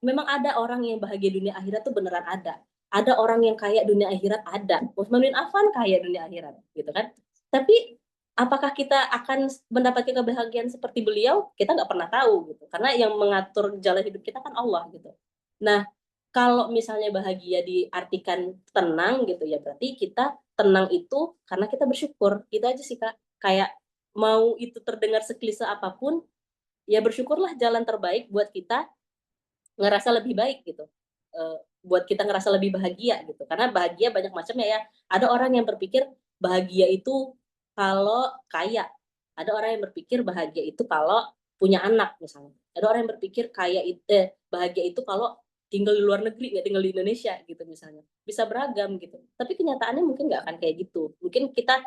memang ada orang yang bahagia dunia akhirat tuh beneran ada. ada orang yang kaya dunia akhirat, ada. Utsman bin Affan kaya dunia akhirat, gitu kan. Tapi apakah kita akan mendapatkan kebahagiaan seperti beliau? Kita nggak pernah tahu gitu. Karena yang mengatur jalan hidup kita kan Allah gitu. Nah, kalau misalnya bahagia diartikan tenang gitu ya, berarti kita tenang itu karena kita bersyukur. Itu aja sih Kak. Kayak mau itu terdengar seklise apapun, ya bersyukurlah jalan terbaik buat kita ngerasa lebih baik gitu. Buat kita ngerasa lebih bahagia gitu. Karena bahagia banyak macamnya ya. Ada orang yang berpikir bahagia itu kalau kaya. Ada orang yang berpikir bahagia itu kalau punya anak misalnya. Ada orang yang berpikir bahagia itu kalau tinggal di luar negeri, nggak tinggal di Indonesia gitu misalnya. Bisa beragam gitu. Tapi kenyataannya mungkin nggak akan kayak gitu. Mungkin kita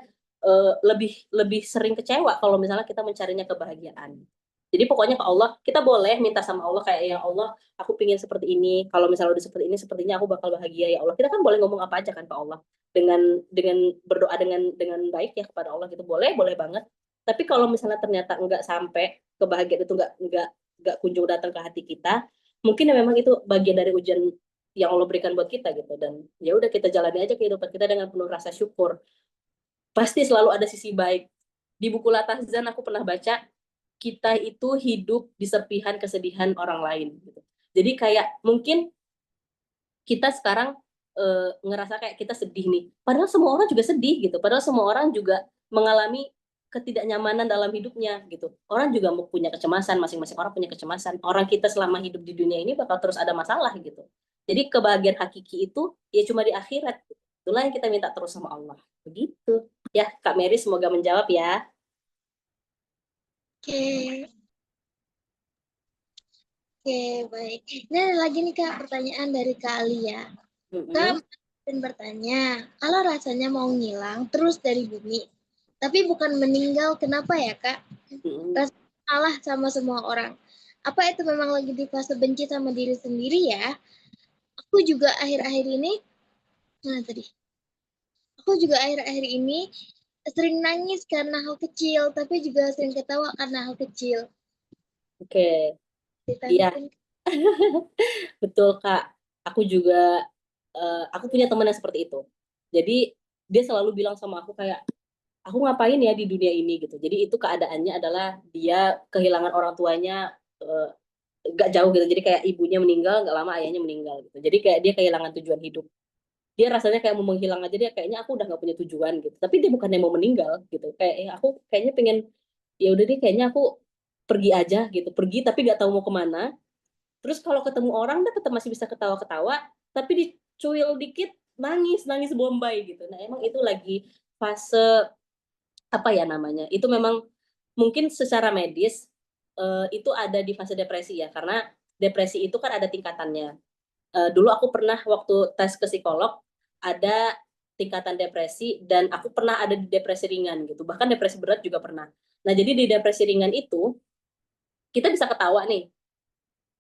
lebih lebih sering kecewa kalau misalnya kita mencarinya kebahagiaan. Jadi pokoknya ke Allah, kita boleh minta sama Allah kayak ya Allah, aku pingin seperti ini. Kalau misalnya udah seperti ini, sepertinya aku bakal bahagia ya Allah. Kita kan boleh ngomong apa aja kan ke Allah dengan berdoa dengan baik ya kepada Allah gitu. Boleh, boleh banget. Tapi kalau misalnya ternyata nggak sampai kebahagiaan itu nggak kunjung datang ke hati kita, mungkin ya memang itu bagian dari ujian yang Allah berikan buat kita gitu. Dan ya udah kita jalani aja kehidupan kita dengan penuh rasa syukur. Pasti selalu ada sisi baik. Di buku Latahzan aku pernah baca kita itu hidup di serpihan kesedihan orang lain gitu. Jadi kayak mungkin kita sekarang ngerasa kayak kita sedih nih. Padahal semua orang juga sedih gitu. Padahal semua orang juga mengalami ketidaknyamanan dalam hidupnya gitu. Orang juga punya kecemasan, masing-masing orang punya kecemasan. Orang kita selama hidup di dunia ini bakal terus ada masalah gitu. Jadi kebahagiaan hakiki itu ya cuma di akhirat. Itulah yang kita minta terus sama Allah. Begitu. Ya, Kak Mary semoga menjawab ya. Oke, oke, baik. Ini ada lagi nih Kak pertanyaan dari Kak Alia. Kak dan bertanya, kalau rasanya mau ngilang terus dari bumi, tapi bukan meninggal, kenapa ya Kak? Rasanya kalah sama semua orang. Apa itu memang lagi di fase benci sama diri sendiri ya? Aku juga akhir-akhir ini, aku juga akhir-akhir ini sering nangis karena hal kecil, tapi juga sering ketawa karena hal kecil. Oke, iya. Ditanggapan. Betul Kak, aku juga aku punya teman yang seperti itu. Jadi dia selalu bilang sama aku kayak aku ngapain ya di dunia ini gitu. Jadi itu keadaannya adalah dia kehilangan orang tuanya gak jauh gitu. Jadi kayak ibunya meninggal, gak lama ayahnya meninggal gitu. Jadi kayak dia kehilangan tujuan hidup. Dia rasanya kayak mau menghilang aja, dia kayaknya aku udah gak punya tujuan gitu. Tapi dia bukannya mau meninggal gitu. Kayak aku kayaknya pengen ya udah deh kayaknya aku pergi aja gitu. Pergi tapi gak tahu mau kemana. Terus kalau ketemu orang dia tetap masih bisa ketawa-ketawa, tapi dicuil dikit nangis, nangis bombay gitu. Nah, emang itu lagi fase apa ya namanya? Itu memang mungkin secara medis itu ada di fase depresi ya, karena depresi itu kan ada tingkatannya. Dulu aku pernah waktu tes ke psikolog ada tingkatan depresi dan aku pernah ada di depresi ringan gitu. Bahkan depresi berat juga pernah. Nah, jadi di depresi ringan itu kita bisa ketawa nih,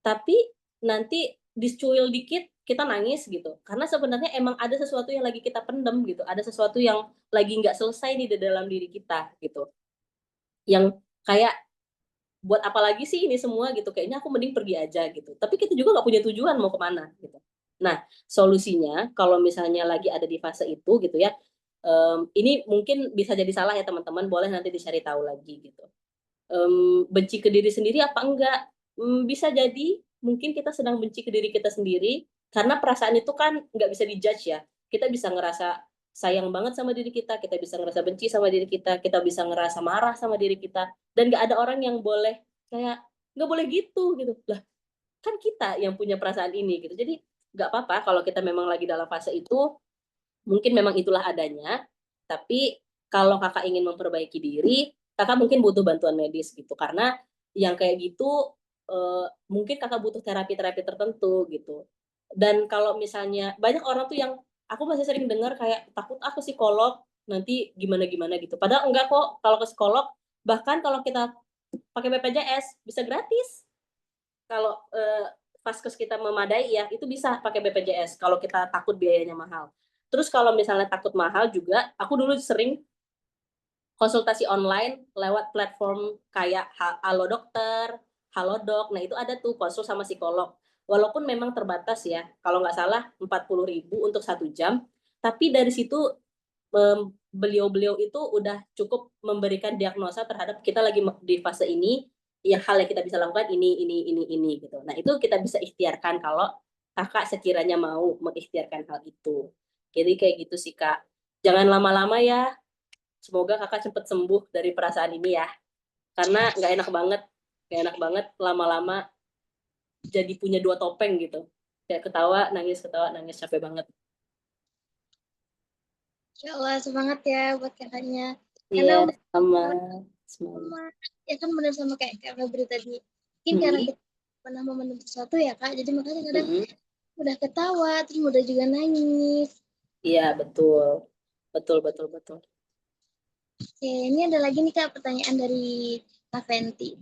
tapi nanti dicuil dikit kita nangis gitu karena sebenarnya emang ada sesuatu yang lagi kita pendem gitu, ada sesuatu yang lagi nggak selesai nih di dalam diri kita gitu, yang kayak buat apa lagi sih ini semua gitu, kayaknya aku mending pergi aja gitu, tapi kita juga nggak punya tujuan mau kemana gitu. Nah, solusinya kalau misalnya lagi ada di fase itu gitu ya, ini mungkin bisa jadi salah ya teman-teman, boleh nanti dicari tahu lagi gitu. Benci ke diri sendiri apa enggak? Bisa jadi mungkin kita sedang benci ke diri kita sendiri karena perasaan itu kan nggak bisa dijudge ya. Kita bisa ngerasa sayang banget sama diri kita bisa ngerasa benci sama diri kita bisa ngerasa marah sama diri kita, dan nggak ada orang yang boleh kayak nggak boleh gitu gitu lah, kan kita yang punya perasaan ini gitu. Jadi nggak apa-apa kalau kita memang lagi dalam fase itu, mungkin memang itulah adanya. Tapi kalau kakak ingin memperbaiki diri, kakak mungkin butuh bantuan medis gitu. Karena yang kayak gitu mungkin kakak butuh terapi-terapi tertentu gitu. Dan kalau misalnya banyak orang tuh yang aku masih sering dengar kayak takut aku psikolog nanti gimana-gimana gitu. Padahal enggak kok, kalau ke psikolog bahkan kalau kita pakai BPJS bisa gratis. Kalau vaskes kita memadai ya, itu bisa pakai BPJS kalau kita takut biayanya mahal. Terus kalau misalnya takut mahal juga, aku dulu sering konsultasi online lewat platform kayak Halo Dokter, Halodoc. Nah, itu ada tuh konsul sama psikolog. Walaupun memang terbatas ya, kalau nggak salah 40.000 untuk 1 jam, tapi dari situ beliau-beliau itu udah cukup memberikan diagnosa terhadap kita lagi di fase ini, ya hal yang kita bisa lakukan ini gitu. Nah itu kita bisa ikhtiarkan kalau kakak sekiranya mau mengikhtiarkan hal itu. Jadi kayak gitu sih kak. Jangan lama-lama ya. Semoga kakak cepat sembuh dari perasaan ini ya. Karena nggak enak banget lama-lama jadi punya 2 topeng gitu. Kayak ketawa, nangis, capek banget. Ya Allah, semangat ya buat kakaknya. Iya, Karena udah sama. sama, ya kan benar sama kayak Kak Febri tadi. Mungkin karena kita pernah memendam sesuatu ya Kak, jadi makanya kadang udah ketawa, terus udah juga nangis. Iya, betul. Betul. Oke, ini ada lagi nih Kak pertanyaan dari Kak Fenti.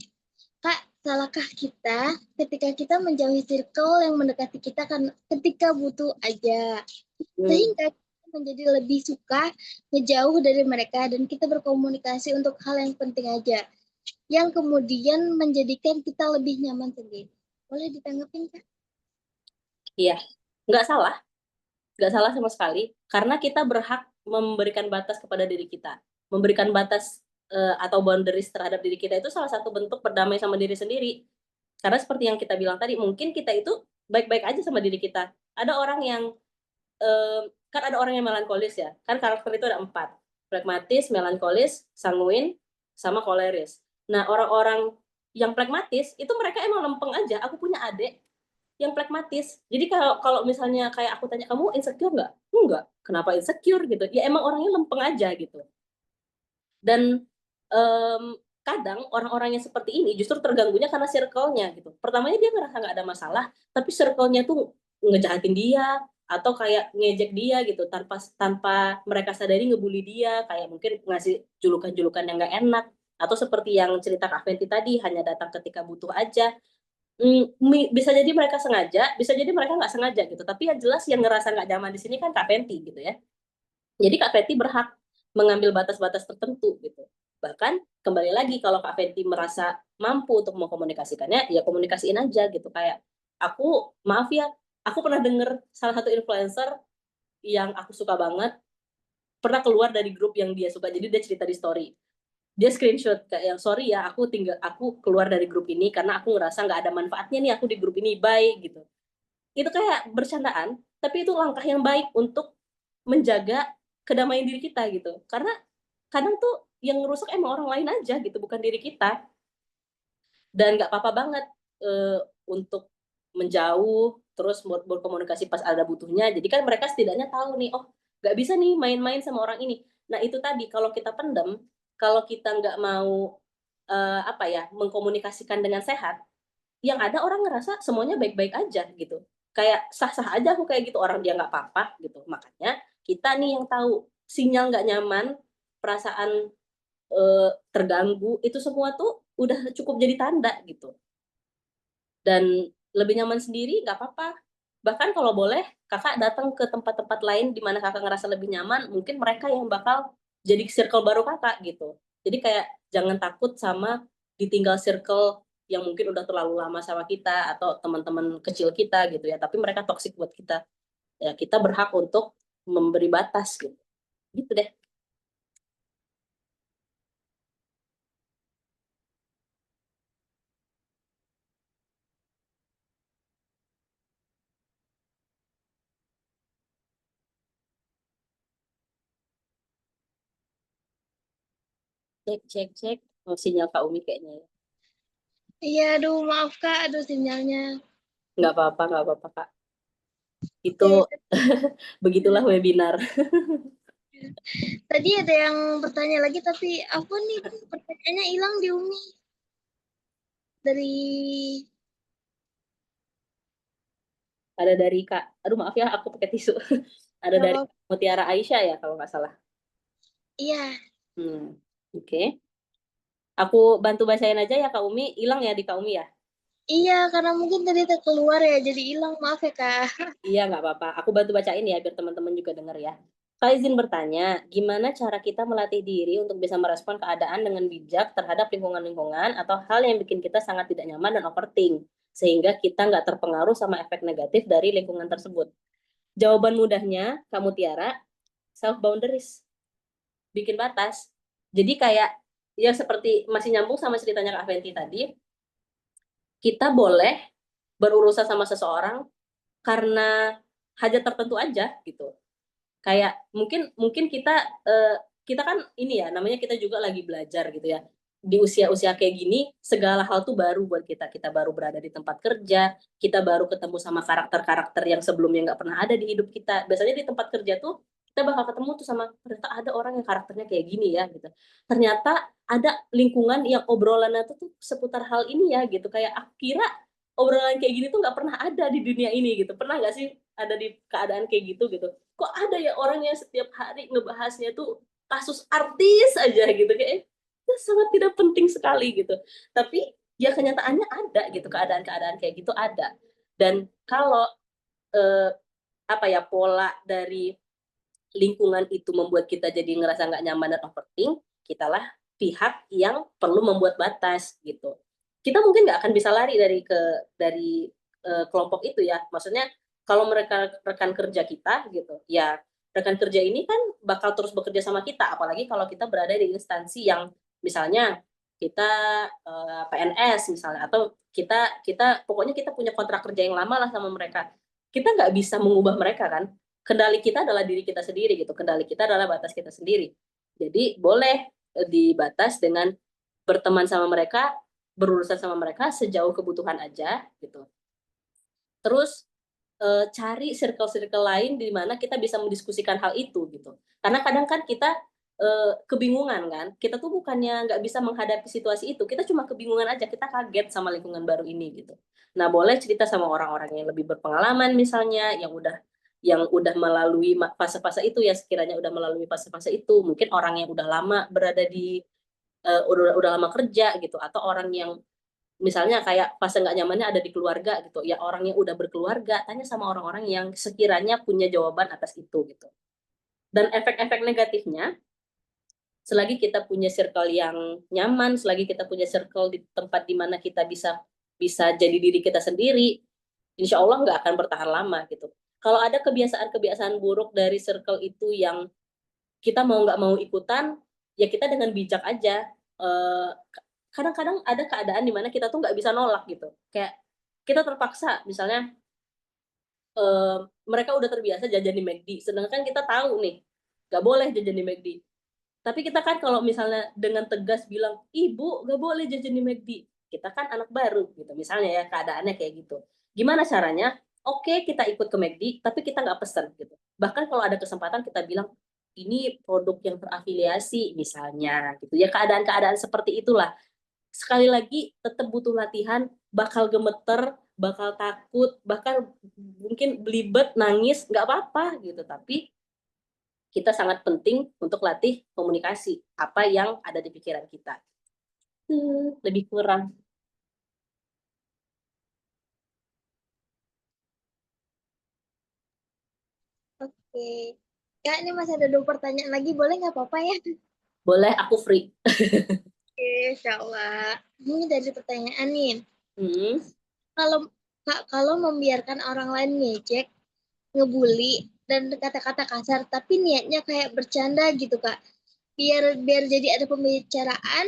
Kak, salahkah kita ketika kita menjauhi circle yang mendekati kita kan ketika butuh aja? Sehingga kita menjadi lebih suka ngejauh dari mereka dan kita berkomunikasi untuk hal yang penting aja. Yang kemudian menjadikan kita lebih nyaman sendiri. Boleh ditanggapin Kak? Iya, nggak salah sama sekali. Karena kita berhak memberikan batas kepada diri kita. Memberikan batas atau boundaries terhadap diri kita itu salah satu bentuk berdamai sama diri sendiri. Karena seperti yang kita bilang tadi, mungkin kita itu baik-baik aja sama diri kita. Ada orang yang kan ada orang yang melankolis ya. Kan karakter itu ada 4. Pragmatis, melankolis, sanguin, sama koleris. Nah, orang-orang yang pragmatis itu mereka emang lempeng aja. Aku punya adik yang pragmatis. Jadi kalau misalnya kayak aku tanya, kamu insecure nggak? Enggak. Kenapa insecure gitu? Ya emang orangnya lempeng aja gitu. Dan kadang orang-orang yang seperti ini justru terganggunya karena circle-nya gitu. Pertamanya dia ngerasa nggak ada masalah, tapi circle-nya tuh ngejahatin dia atau kayak ngejek dia gitu tanpa tanpa mereka sadari ngebully dia, kayak mungkin ngasih julukan-julukan yang nggak enak, atau seperti yang cerita Kak Fenty tadi, hanya datang ketika butuh aja. Bisa jadi mereka sengaja, bisa jadi mereka nggak sengaja gitu. Tapi yang jelas yang ngerasa nggak nyaman di sini kan Kak Fenty gitu ya. Jadi Kak Fenty berhak mengambil batas-batas tertentu gitu. Bahkan kembali lagi kalau Kak Fenty merasa mampu untuk mengkomunikasikannya, ya komunikasiin aja gitu. Kayak aku, maaf ya, aku pernah denger salah satu influencer yang aku suka banget, pernah keluar dari grup yang dia suka. Jadi dia cerita di story. Dia screenshot kayak yang sorry ya, aku keluar dari grup ini karena aku ngerasa nggak ada manfaatnya nih aku di grup ini, bye gitu. Itu kayak bercandaan, tapi itu langkah yang baik untuk menjaga kedamaian diri kita gitu. Karena kadang tuh yang ngerusak emang orang lain aja gitu, bukan diri kita. Dan nggak apa-apa banget untuk menjauh, terus berkomunikasi pas ada butuhnya. Jadi kan mereka setidaknya tahu nih, oh nggak bisa nih main-main sama orang ini. Nah itu tadi, kalau kita pendem, kalau kita nggak mau apa ya, mengkomunikasikan dengan sehat, yang ada orang ngerasa semuanya baik-baik aja gitu. Kayak sah-sah aja aku kayak gitu, orang dia nggak apa-apa gitu. Makanya kita nih yang tahu sinyal nggak nyaman, perasaan terganggu, itu semua tuh udah cukup jadi tanda gitu. Dan lebih nyaman sendiri nggak apa-apa. Bahkan kalau boleh kakak datang ke tempat-tempat lain di mana kakak ngerasa lebih nyaman, mungkin mereka yang bakal jadi circle baru kakak gitu. Jadi kayak jangan takut sama ditinggal circle yang mungkin udah terlalu lama sama kita atau teman-teman kecil kita gitu ya, tapi mereka toksik buat kita. Ya kita berhak untuk memberi batas gitu. Gitu deh. Cek. Oh, sinyal Kak Umi kayaknya ya. Iya, aduh maaf Kak, aduh sinyalnya. Nggak apa-apa Kak. Itu Oke, begitulah webinar. tadi ada yang bertanya lagi tapi apa nih pertanyaannya hilang di Umi dari Ada dari Kak, aduh maaf ya aku pakai tisu. Ada dari jawab. Mutiara Aisyah ya kalau nggak salah. Iya, Oke. Aku bantu bacain aja ya Kak Umi. Hilang ya di Kak Umi ya? iya karena mungkin tadi keluar ya jadi hilang maaf ya Kak. Iya nggak apa-apa. Aku bantu bacain ya biar teman-teman juga dengar ya. Kak izin bertanya, gimana cara kita melatih diri untuk bisa merespon keadaan dengan bijak terhadap lingkungan-lingkungan atau hal yang bikin kita sangat tidak nyaman dan overthink? sehingga kita nggak terpengaruh sama efek negatif dari lingkungan tersebut. Jawaban mudahnya, kamu Tiara, self boundaries, bikin batas. Jadi kayak ya seperti masih nyambung sama ceritanya Kak Fenty tadi, kita boleh berurusan sama seseorang karena hajat tertentu aja gitu. Kayak mungkin kita kan ini ya, namanya kita juga lagi belajar gitu ya. Di usia-usia kayak gini, segala hal tuh baru buat kita. Kita baru berada di tempat kerja, kita baru ketemu sama karakter-karakter yang sebelumnya nggak pernah ada di hidup kita. Biasanya di tempat kerja tuh kita bakal ketemu tuh sama ternyata ada orang yang karakternya kayak gini ya gitu. Ternyata ada lingkungan yang obrolannya tuh seputar hal ini ya gitu. Kayak aku kira obrolan kayak gini tuh nggak pernah ada di dunia ini gitu. Pernah nggak sih ada di keadaan kayak gitu gitu? Kok ada ya orang yang setiap hari ngebahasnya tuh kasus artis aja gitu, kayak itu sangat tidak penting sekali gitu. Tapi ya kenyataannya ada gitu, keadaan-keadaan kayak gitu ada. Dan kalau eh, apa ya, pola dari lingkungan itu membuat kita jadi ngerasa nggak nyaman dan overthink, kitalah pihak yang perlu membuat batas gitu. Kita mungkin nggak akan bisa lari dari kelompok itu ya. Maksudnya kalau mereka rekan kerja kita gitu, ya rekan kerja ini kan bakal terus bekerja sama kita, apalagi kalau kita berada di instansi yang misalnya kita PNS misalnya, atau kita pokoknya kita punya kontrak kerja yang lama lah sama mereka. Kita nggak bisa mengubah mereka kan. Kendali kita adalah diri kita sendiri gitu. Kendali kita adalah batas kita sendiri. Jadi boleh dibatas dengan berteman sama mereka, berurusan sama mereka sejauh kebutuhan aja gitu. Terus cari circle-circle lain di mana kita bisa mendiskusikan hal itu gitu. Karena kadang kan kita kebingungan kan. Kita tuh bukannya nggak bisa menghadapi situasi itu, kita cuma kebingungan aja, kita kaget sama lingkungan baru ini gitu. Nah, boleh cerita sama orang-orang yang lebih berpengalaman misalnya, yang udah melalui fase-fase itu ya, sekiranya udah melalui fase-fase itu. Mungkin orang yang udah lama berada di udah lama kerja gitu, atau orang yang misalnya kayak fase nggak nyamannya ada di keluarga gitu, ya orang yang udah berkeluarga, tanya sama orang-orang yang sekiranya punya jawaban atas itu gitu. Dan efek-efek negatifnya, selagi kita punya circle yang nyaman, selagi kita punya circle di tempat di mana kita bisa bisa jadi diri kita sendiri, insya Allah nggak akan bertahan lama gitu. Kalau ada kebiasaan-kebiasaan buruk dari circle itu yang kita mau nggak mau ikutan, ya kita dengan bijak aja. Kadang-kadang ada keadaan di mana kita tuh nggak bisa nolak gitu. Kayak kita terpaksa, misalnya mereka udah terbiasa jajan di McD, sedangkan kita tahu nih nggak boleh jajan di McD. Tapi kita kan kalau misalnya dengan tegas bilang, ibu nggak boleh jajan di McD, kita kan anak baru gitu, misalnya ya keadaannya kayak gitu. Gimana caranya? Oke, kita ikut ke McD, tapi kita nggak pesen gitu. Bahkan kalau ada kesempatan kita bilang, ini produk yang terafiliasi misalnya gitu ya, keadaan-keadaan seperti itulah. Sekali lagi tetap butuh latihan, bakal gemeter, bakal takut, bahkan mungkin belibet, nangis, nggak apa-apa gitu. Tapi kita sangat penting untuk latih komunikasi, apa yang ada di pikiran kita. Lebih kurang. Oke. Kak, ini masih ada 2 pertanyaan lagi, boleh nggak apa-apa ya? Boleh, aku free. Oke, insya Allah. Ini dari pertanyaan nih. Hmm. Kalau Kak, kalau membiarkan orang lain ngejek, ngebully, dan kata-kata kasar, tapi niatnya kayak bercanda gitu, Kak. Biar jadi ada pembicaraan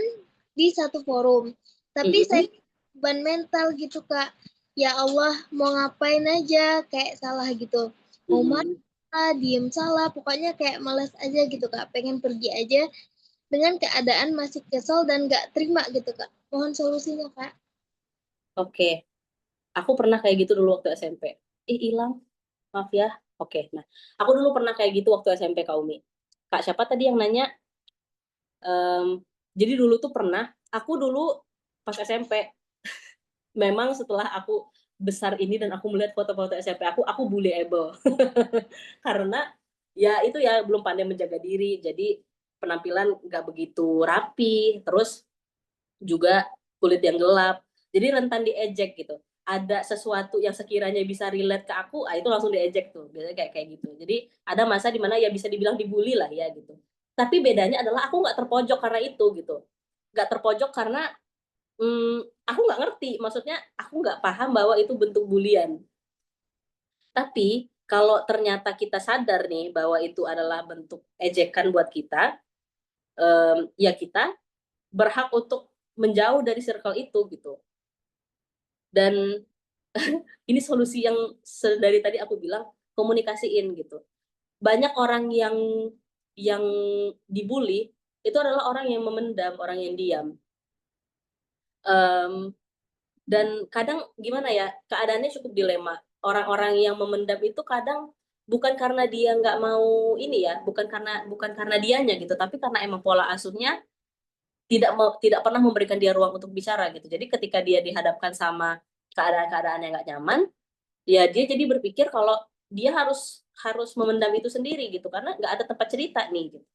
di satu forum. Tapi saya beban mental gitu, Kak. Ya Allah, mau ngapain aja, kayak salah gitu. Mau marah, diem salah, pokoknya kayak malas aja gitu, Kak. Pengen pergi aja dengan keadaan masih kesel dan gak terima gitu, Kak. Mohon solusinya, Kak. Oke, aku pernah kayak gitu dulu waktu SMP. Hilang, maaf ya. Oke, nah, aku dulu pernah kayak gitu waktu SMP, Kak Umi. Kak, siapa tadi yang nanya? Jadi dulu tuh pernah, aku dulu pas SMP, memang setelah aku besar ini dan aku melihat foto-foto SMP aku bullyable. Karena ya itu ya, belum pandai menjaga diri, jadi penampilan nggak begitu rapi, terus juga kulit yang gelap, jadi rentan diejek gitu. Ada sesuatu yang sekiranya bisa relate ke aku, itu langsung diejek tuh, biasanya kayak gitu. Jadi ada masa dimana ya bisa dibilang dibully lah ya gitu. Tapi bedanya adalah aku nggak terpojok karena itu gitu, nggak terpojok karena aku nggak ngerti, maksudnya aku nggak paham bahwa itu bentuk bulian. Tapi kalau ternyata kita sadar nih bahwa itu adalah bentuk ejekan buat kita, ya kita berhak untuk menjauh dari circle itu gitu. Dan ini solusi yang dari tadi aku bilang, komunikasiin gitu. Banyak orang yang dibully itu adalah orang yang memendam, orang yang diam. Dan kadang gimana ya, keadaannya cukup dilema. Orang-orang yang memendam itu kadang bukan karena dia nggak mau ini ya, bukan karena dianya gitu, tapi karena emang pola asuhnya tidak pernah memberikan dia ruang untuk bicara gitu. Jadi ketika dia dihadapkan sama keadaan-keadaan yang nggak nyaman, ya dia jadi berpikir kalau dia harus harus memendam itu sendiri gitu, karena nggak ada tempat cerita nih gitu.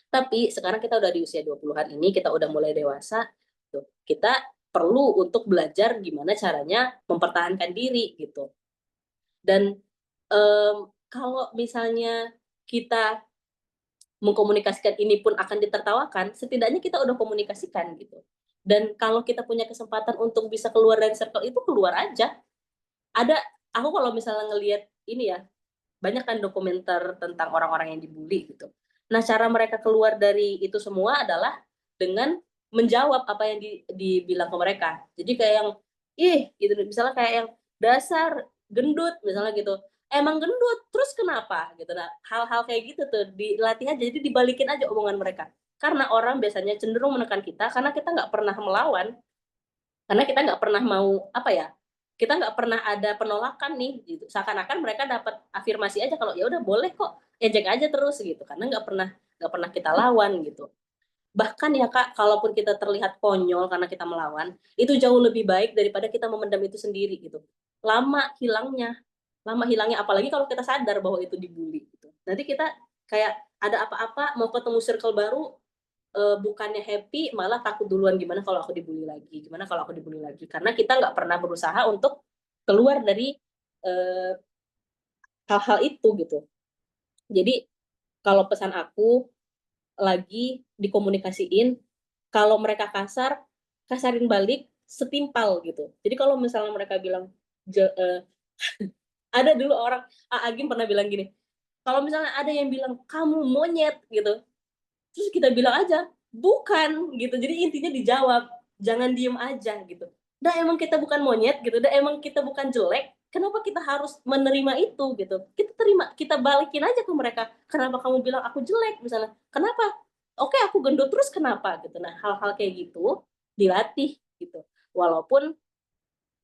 Tapi sekarang kita udah di usia 20-an ini, kita udah mulai dewasa, tuh. Kita perlu untuk belajar gimana caranya mempertahankan diri gitu. Dan kalau misalnya kita mengkomunikasikan ini pun akan ditertawakan, setidaknya kita udah komunikasikan gitu. Dan kalau kita punya kesempatan untuk bisa keluar dari circle itu, keluar aja. Aku kalau misalnya ngelihat ini ya, banyak kan dokumenter tentang orang-orang yang dibully gitu. Nah, cara mereka keluar dari itu semua adalah dengan menjawab apa yang dibilang ke mereka. Jadi kayak yang, gitu, misalnya kayak yang dasar gendut, misalnya gitu. Emang gendut, terus kenapa? Gitu. Nah, hal-hal kayak gitu tuh dilatih aja, jadi dibalikin aja omongan mereka. Karena orang biasanya cenderung menekan kita karena kita nggak pernah melawan, karena kita nggak pernah mau apa ya, kita nggak pernah ada penolakan nih gitu, seakan-akan mereka dapat afirmasi aja kalau ya udah boleh kok, ejek aja terus gitu, karena nggak pernah kita lawan gitu. Bahkan ya Kak, kalaupun kita terlihat konyol karena kita melawan, itu jauh lebih baik daripada kita memendam itu sendiri gitu. Lama hilangnya apalagi kalau kita sadar bahwa itu dibully gitu, nanti kita kayak ada apa-apa mau ketemu circle baru, bukannya happy malah takut duluan, gimana kalau aku dibully lagi, karena kita nggak pernah berusaha untuk keluar dari hal-hal itu gitu. Jadi kalau pesan aku, lagi dikomunikasiin, kalau mereka kasar, kasarin balik setimpal gitu. Jadi kalau misalnya mereka bilang, ada dulu orang, Agim pernah bilang gini, kalau misalnya ada yang bilang kamu monyet gitu, terus kita bilang aja bukan gitu, jadi intinya dijawab, jangan diem aja gitu. Dah emang kita bukan monyet gitu, dah emang kita bukan jelek, kenapa kita harus menerima itu gitu, kita terima, kita balikin aja ke mereka, kenapa kamu bilang aku jelek misalnya, kenapa, oke aku gendut terus kenapa gitu. Nah hal-hal kayak gitu dilatih gitu, walaupun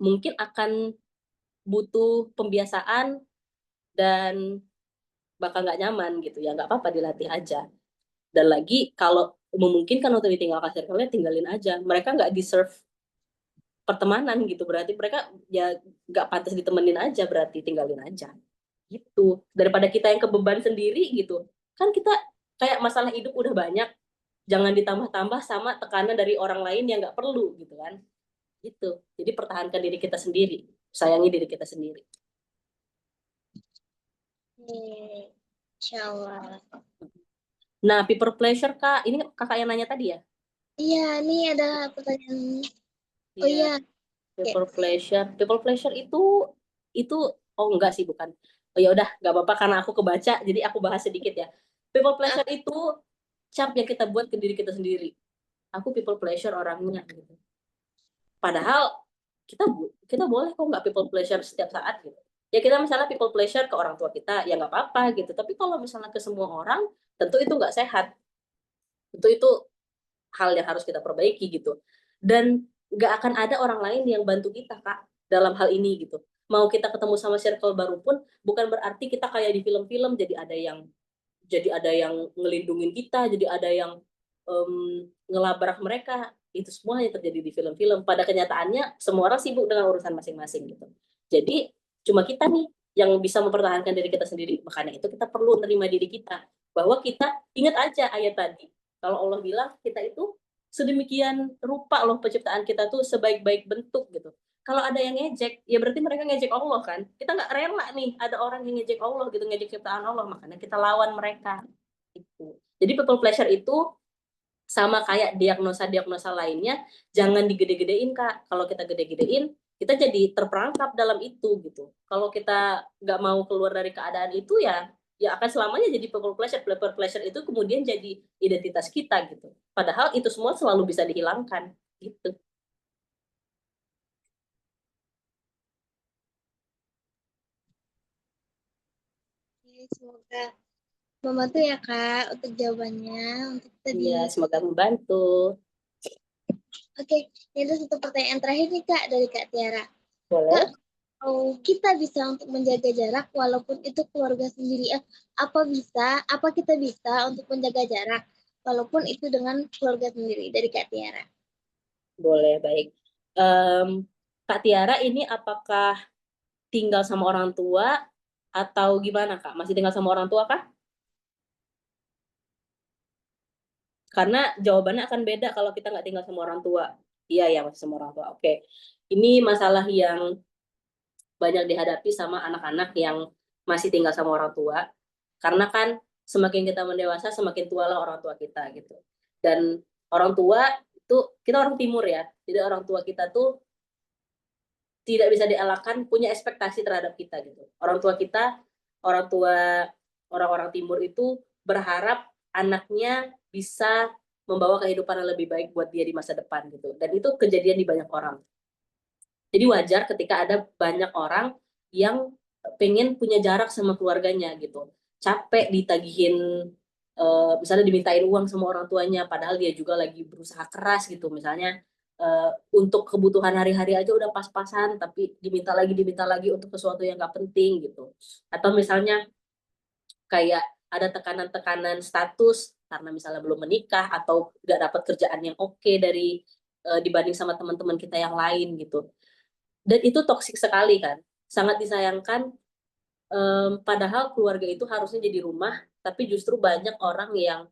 mungkin akan butuh pembiasaan dan bakal nggak nyaman gitu, ya nggak apa-apa, dilatih aja. Dan lagi kalau memungkinkan untuk ditinggalkan circle-nya, tinggalin aja. Mereka nggak deserve pertemanan gitu, berarti mereka ya nggak pantas ditemenin aja, berarti tinggalin aja gitu. Daripada kita yang kebeban sendiri gitu, kan kita kayak masalah hidup udah banyak, jangan ditambah-tambah sama tekanan dari orang lain yang nggak perlu gitu kan, gitu. Jadi pertahankan diri kita sendiri, sayangi diri kita sendiri. Insyaallah. Nah, people pleasure Kak, ini kakak yang nanya tadi ya? Iya, ini ada pertanyaan. Oh iya, People pleasure itu oh enggak sih, bukan. Oh ya udah, nggak apa-apa karena aku kebaca, jadi aku bahas sedikit ya. People pleasure itu cap yang kita buat ke diri kita sendiri. Aku people pleasure orangnya gitu. Padahal kita boleh kok nggak people pleasure setiap saat gitu. Ya kita misalnya people pleasure ke orang tua kita, ya nggak apa-apa gitu. Tapi kalau misalnya ke semua orang, tentu itu nggak sehat. Tentu itu hal yang harus kita perbaiki gitu. Dan nggak akan ada orang lain yang bantu kita Kak dalam hal ini gitu. Mau kita ketemu sama circle baru pun bukan berarti kita kayak di film-film, jadi ada yang ngelindungin kita, jadi ada yang ngelabrak mereka. Itu semua yang terjadi di film-film. Pada kenyataannya semua orang sibuk dengan urusan masing-masing gitu. Jadi cuma kita nih yang bisa mempertahankan diri kita sendiri. Makanya itu kita perlu menerima diri kita, bahwa kita ingat aja ayat tadi, kalau Allah bilang kita itu sedemikian rupa loh penciptaan kita tuh, sebaik-baik bentuk gitu. Kalau ada yang ngejek, ya berarti mereka ngejek Allah kan. Kita nggak rela nih ada orang yang ngejek Allah gitu, ngejek ciptaan Allah, makanya kita lawan mereka. Itu. Jadi people pleasure itu Sama kayak diagnosa-diagnosa lainnya, jangan digede-gedein Kak. Kalau kita gede-gedein, kita jadi terperangkap dalam itu gitu. Kalau kita nggak mau keluar dari keadaan itu ya akan selamanya jadi people pleasure itu kemudian jadi identitas kita gitu. Padahal itu semua selalu bisa dihilangkan gitu. Oke, semoga membantu ya Kak untuk jawabannya untuk tadi. Iya, semoga membantu. Oke, ini satu pertanyaan terakhir nih Kak dari Kak Tiara. Boleh? Kak, kalau kita bisa untuk menjaga jarak walaupun itu keluarga sendiri, apa kita bisa untuk menjaga jarak walaupun itu dengan keluarga sendiri dari Kak Tiara? Boleh, baik. Em, Kak Tiara ini apakah tinggal sama orang tua atau gimana Kak? Masih tinggal sama orang tua Kak? Karena jawabannya akan beda kalau kita nggak tinggal sama orang tua. Iya ya, masih sama orang tua. Oke. Ini masalah yang banyak dihadapi sama anak-anak yang masih tinggal sama orang tua. Karena kan semakin kita mendewasa, semakin tua lah orang tua kita gitu. Dan orang tua itu, kita orang timur ya, jadi orang tua kita tuh tidak bisa dielakkan punya ekspektasi terhadap kita gitu. Orang tua kita, orang tua orang-orang timur itu berharap anaknya bisa membawa kehidupan yang lebih baik buat dia di masa depan gitu. Dan itu kejadian di banyak orang. Jadi wajar ketika ada banyak orang yang pengen punya jarak sama keluarganya gitu. Capek ditagihin, misalnya dimintain uang sama orang tuanya, padahal dia juga lagi berusaha keras gitu. Misalnya untuk kebutuhan hari-hari aja udah pas-pasan, tapi diminta lagi untuk sesuatu yang nggak penting gitu. Atau misalnya kayak ada tekanan-tekanan status karena misalnya belum menikah atau nggak dapat kerjaan yang oke dari dibanding sama teman-teman kita yang lain gitu. Dan itu toksik sekali kan, sangat disayangkan. Padahal keluarga itu harusnya jadi rumah, tapi justru banyak orang yang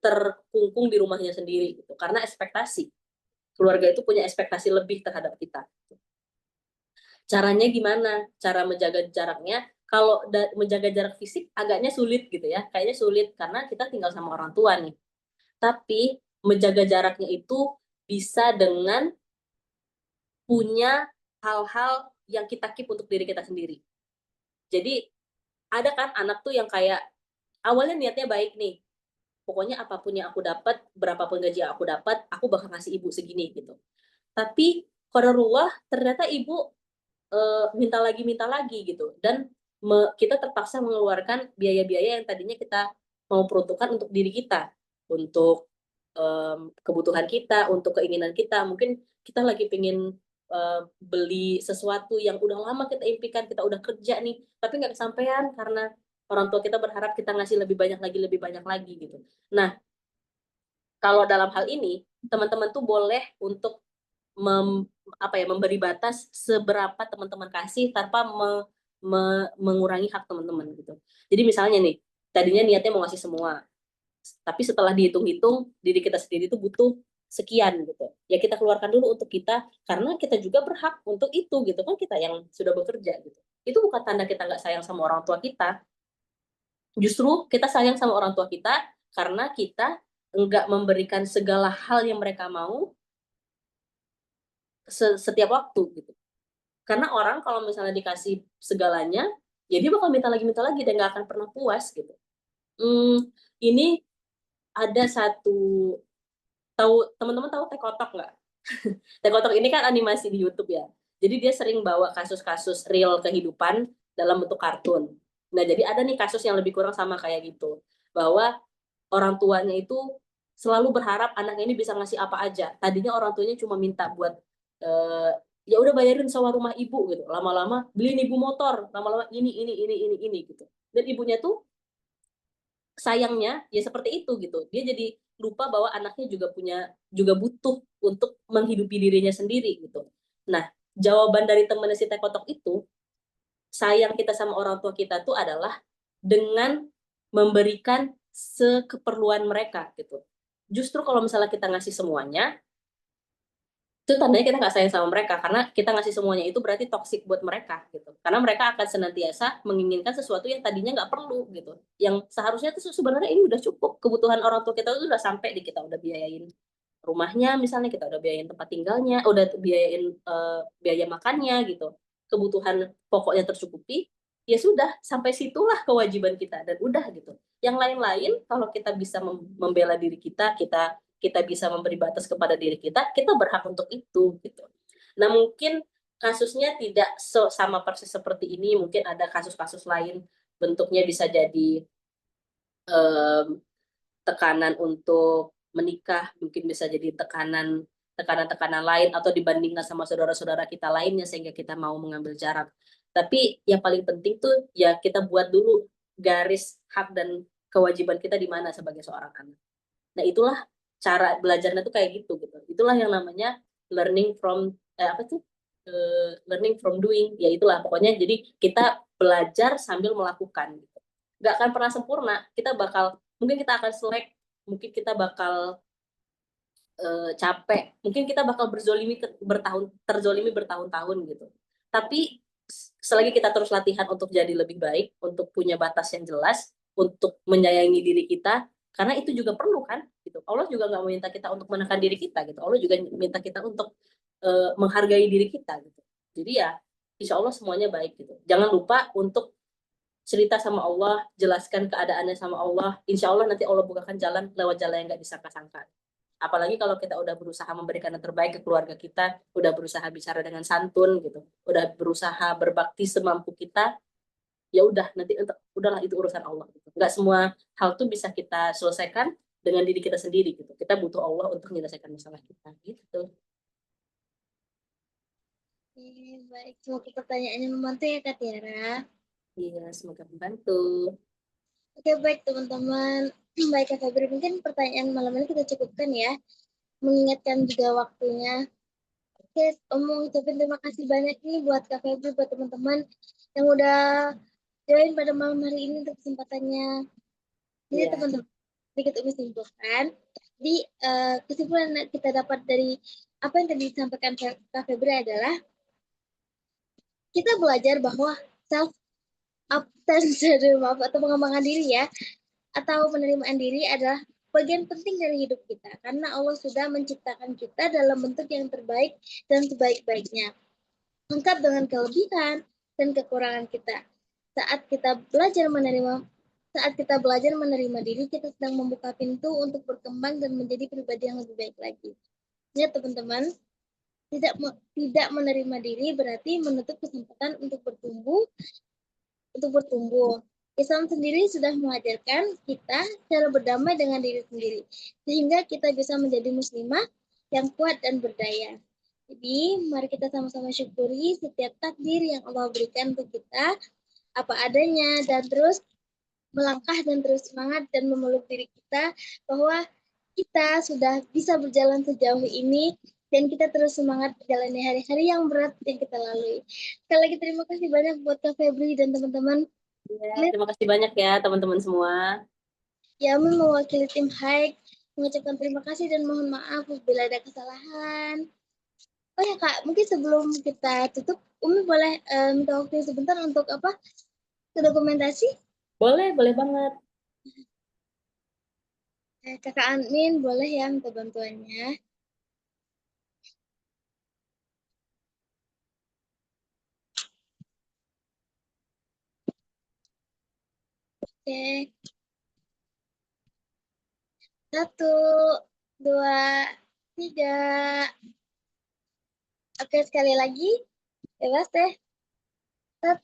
terkungkung di rumahnya sendiri gitu karena ekspektasi. Keluarga itu punya ekspektasi lebih terhadap kita. Caranya gimana? Cara menjaga jaraknya, kalau menjaga jarak fisik agaknya sulit gitu ya, kayaknya sulit karena kita tinggal sama orang tua nih. Tapi menjaga jaraknya itu bisa dengan punya hal-hal yang kita keep untuk diri kita sendiri. Jadi ada kan anak tuh yang kayak awalnya niatnya baik nih, pokoknya apapun yang aku dapat, berapapun gaji yang aku dapat, aku bakal ngasih ibu segini gitu. Tapi qadarullah ternyata ibu minta lagi gitu, dan kita terpaksa mengeluarkan biaya-biaya yang tadinya kita mau peruntukkan untuk diri kita, untuk kebutuhan kita, untuk keinginan kita. Mungkin kita lagi pengen beli sesuatu yang udah lama kita impikan, kita udah kerja nih, tapi nggak kesampaian karena orang tua kita berharap kita ngasih lebih banyak lagi gitu. Nah, kalau dalam hal ini, teman-teman tuh boleh untuk memberi batas seberapa teman-teman kasih tanpa mengurangi hak teman-teman gitu. Jadi misalnya nih, tadinya niatnya mau ngasih semua, tapi setelah dihitung-hitung diri kita sendiri itu butuh sekian gitu. Ya kita keluarkan dulu untuk kita karena kita juga berhak untuk itu gitu kan, kita yang sudah bekerja gitu. Itu bukan tanda kita nggak sayang sama orang tua kita. Justru kita sayang sama orang tua kita karena kita nggak memberikan segala hal yang mereka mau setiap waktu gitu. Karena orang kalau misalnya dikasih segalanya, ya dia bakal minta lagi dan nggak akan pernah puas gitu. Ini ada satu, teman-teman tahu Teh Kotok nggak? Teh Kotok ini kan animasi di YouTube ya. Jadi dia sering bawa kasus-kasus real kehidupan dalam bentuk kartun. Nah, jadi ada nih kasus yang lebih kurang sama kayak gitu. Bahwa orang tuanya itu selalu berharap anaknya ini bisa ngasih apa aja. Tadinya orang tuanya cuma minta buat ya udah bayarin sewa rumah ibu gitu. Lama-lama beliin ibu motor, lama-lama ini gitu. Dan ibunya tuh sayangnya ya seperti itu gitu. Dia jadi lupa bahwa anaknya juga butuh untuk menghidupi dirinya sendiri gitu. Nah, jawaban dari temennya si Tekotok itu, sayang kita sama orang tua kita tuh adalah dengan memberikan sekeperluan mereka gitu. Justru kalau misalnya kita ngasih semuanya, itu tandanya kita nggak sayang sama mereka, karena kita ngasih semuanya itu berarti toksik buat mereka gitu, karena mereka akan senantiasa menginginkan sesuatu yang tadinya nggak perlu gitu, yang seharusnya tuh sebenarnya ini udah cukup, kebutuhan orang tua kita itu udah sampai di kita, udah biayain rumahnya misalnya, kita udah biayain tempat tinggalnya, udah biayain biaya makannya gitu, kebutuhan pokoknya tercukupi, ya sudah sampai situlah kewajiban kita dan udah gitu. Yang lain-lain kalau kita bisa membela diri kita, kita bisa memberi batas kepada diri kita berhak untuk itu gitu. Nah mungkin kasusnya tidak sama persis seperti ini, mungkin ada kasus-kasus lain, bentuknya bisa jadi um, tekanan untuk menikah, mungkin bisa jadi tekanan-tekanan lain, atau dibandingkan sama saudara-saudara kita lainnya sehingga kita mau mengambil jarak. Tapi yang paling penting tuh ya kita buat dulu garis hak dan kewajiban kita di mana sebagai seorang anak. Nah itulah cara belajarnya tuh kayak gitu gitu. Itulah yang namanya learning from apa tuh? Learning from doing. Ya itulah pokoknya, jadi kita belajar sambil melakukan gitu. Gak akan pernah sempurna. Kita bakal, mungkin kita akan selek, mungkin kita bakal capek, mungkin kita bakal terzolimi bertahun-tahun gitu. Tapi selagi kita terus latihan untuk jadi lebih baik, untuk punya batas yang jelas, untuk menyayangi diri kita, karena itu juga perlu kan gitu. Allah juga nggak meminta kita untuk menekan diri kita gitu. Allah juga minta kita untuk menghargai diri kita gitu. Jadi ya insya Allah semuanya baik gitu. Jangan lupa untuk cerita sama Allah, jelaskan keadaannya sama Allah. Insya Allah nanti Allah bukakan jalan lewat jalan yang nggak disangka-sangka. Apalagi kalau kita udah berusaha memberikan yang terbaik ke keluarga kita, udah berusaha bicara dengan santun gitu, udah berusaha berbakti semampu kita, ya udah nanti udahlah itu urusan Allah gitu. Nggak semua hal tuh bisa kita selesaikan dengan diri kita sendiri gitu. Kita butuh Allah untuk menyelesaikan masalah kita gitu. Oke, baik. Semoga pertanyaannya membantu ya Kak Tiara. Iya, semoga membantu. Oke, baik teman-teman. Baik Kak Febri, mungkin pertanyaan malam ini kita cukupkan ya. Mengingatkan juga waktunya. Oke, ngucapin terima kasih banyak nih buat Kak Febri, buat teman-teman yang udah join pada malam hari ini untuk kesempatannya. Jadi Iya. teman-teman, sedikit Umi simpulkan. Jadi kesimpulan yang kita dapat dari apa yang tadi disampaikan Kak Febri adalah kita belajar bahwa self atau pengembangan diri ya, atau penerimaan diri adalah bagian penting dari hidup kita, karena Allah sudah menciptakan kita dalam bentuk yang terbaik dan sebaik-baiknya, lengkap dengan kelebihan dan kekurangan kita. Saat kita belajar menerima diri, kita sedang membuka pintu untuk berkembang dan menjadi pribadi yang lebih baik lagi. Ya teman-teman, tidak menerima diri berarti menutup kesempatan untuk bertumbuh. Islam sendiri sudah mengajarkan kita cara berdamai dengan diri sendiri, sehingga kita bisa menjadi muslimah yang kuat dan berdaya. Jadi, mari kita sama-sama syukuri setiap takdir yang Allah berikan untuk kita, apa adanya, dan terus melangkah dan terus semangat dan memeluk diri kita, bahwa kita sudah bisa berjalan sejauh ini, dan kita terus semangat menjalani hari-hari yang berat yang kita lalui. Sekali lagi terima kasih banyak buat Kak Febri dan teman-teman. Ya, terima kasih banyak ya teman-teman semua. Ya, Umi mewakili tim Haik mengucapkan terima kasih dan mohon maaf bila ada kesalahan. Oh ya Kak, mungkin sebelum kita tutup, Umi boleh minta waktu sebentar untuk apa? Ke dokumentasi? Boleh banget. Kakak admin boleh ya minta bantuannya. Oke. 1, 2, 3. Oke, sekali lagi. Bebas deh. 1.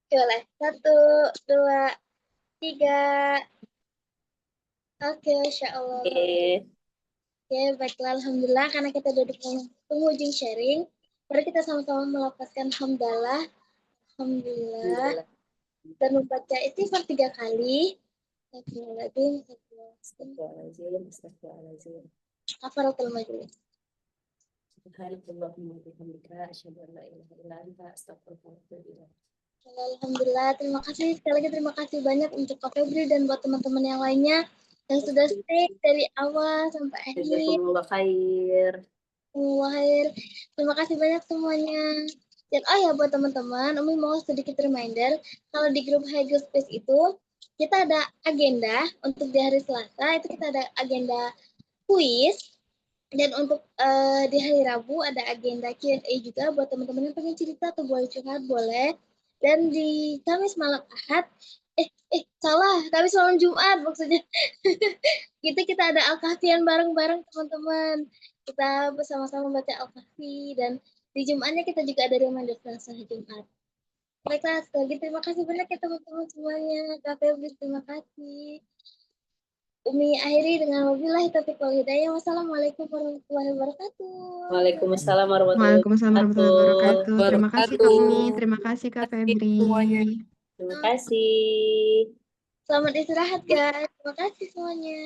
Boleh. 1, 2, 3. Oke, Insya Allah. Oke, baiklah. Alhamdulillah, karena kita duduk di penghujung sharing, mari kita sama-sama melafazkan hamdalah, alhamdulillah, dan membaca istighfar 3 kali. Astagfirullahaladzim. Kafaratul majelis. Alhamdulillah, terima kasih sekali lagi, terima kasih banyak untuk Kak Febri dan buat teman-teman yang lainnya yang sudah stay dari awal sampai akhir. Jazakumullah khair. Wahir. Terima kasih banyak semuanya. Dan oh ya buat teman-teman, Umi mau sedikit reminder, kalau di grup Hagel Space itu kita ada agenda untuk di hari Selasa, itu kita ada agenda kuis, dan untuk di hari Rabu ada agenda Q&A juga buat teman-teman yang pengen cerita atau boleh curhat boleh. Dan di Kamis malam Ahad, salah, Kamis malam Jumat maksudnya. kita ada Al-Kahfian bareng-bareng teman-teman. Kita bersama-sama baca Al-Kahfi dan di Jumatnya kita juga ada reminder Selasa Jumat. Baiklah, sekali lagi terima kasih banyak ya teman-teman semuanya. Kak Febri, terima kasih. Umi akhiri dengan wabillahi taufiq wal hidayah. Wassalamualaikum warahmatullahi wabarakatuh. Waalaikumsalam warahmatullahi Waalaikumsalam warahmatullahi wabarakatuh. wabarakatuh. Terima kasih Kak Umi, terima kasih Kak Febri. semuanya. Terima kasih. Selamat istirahat guys. Terima kasih semuanya.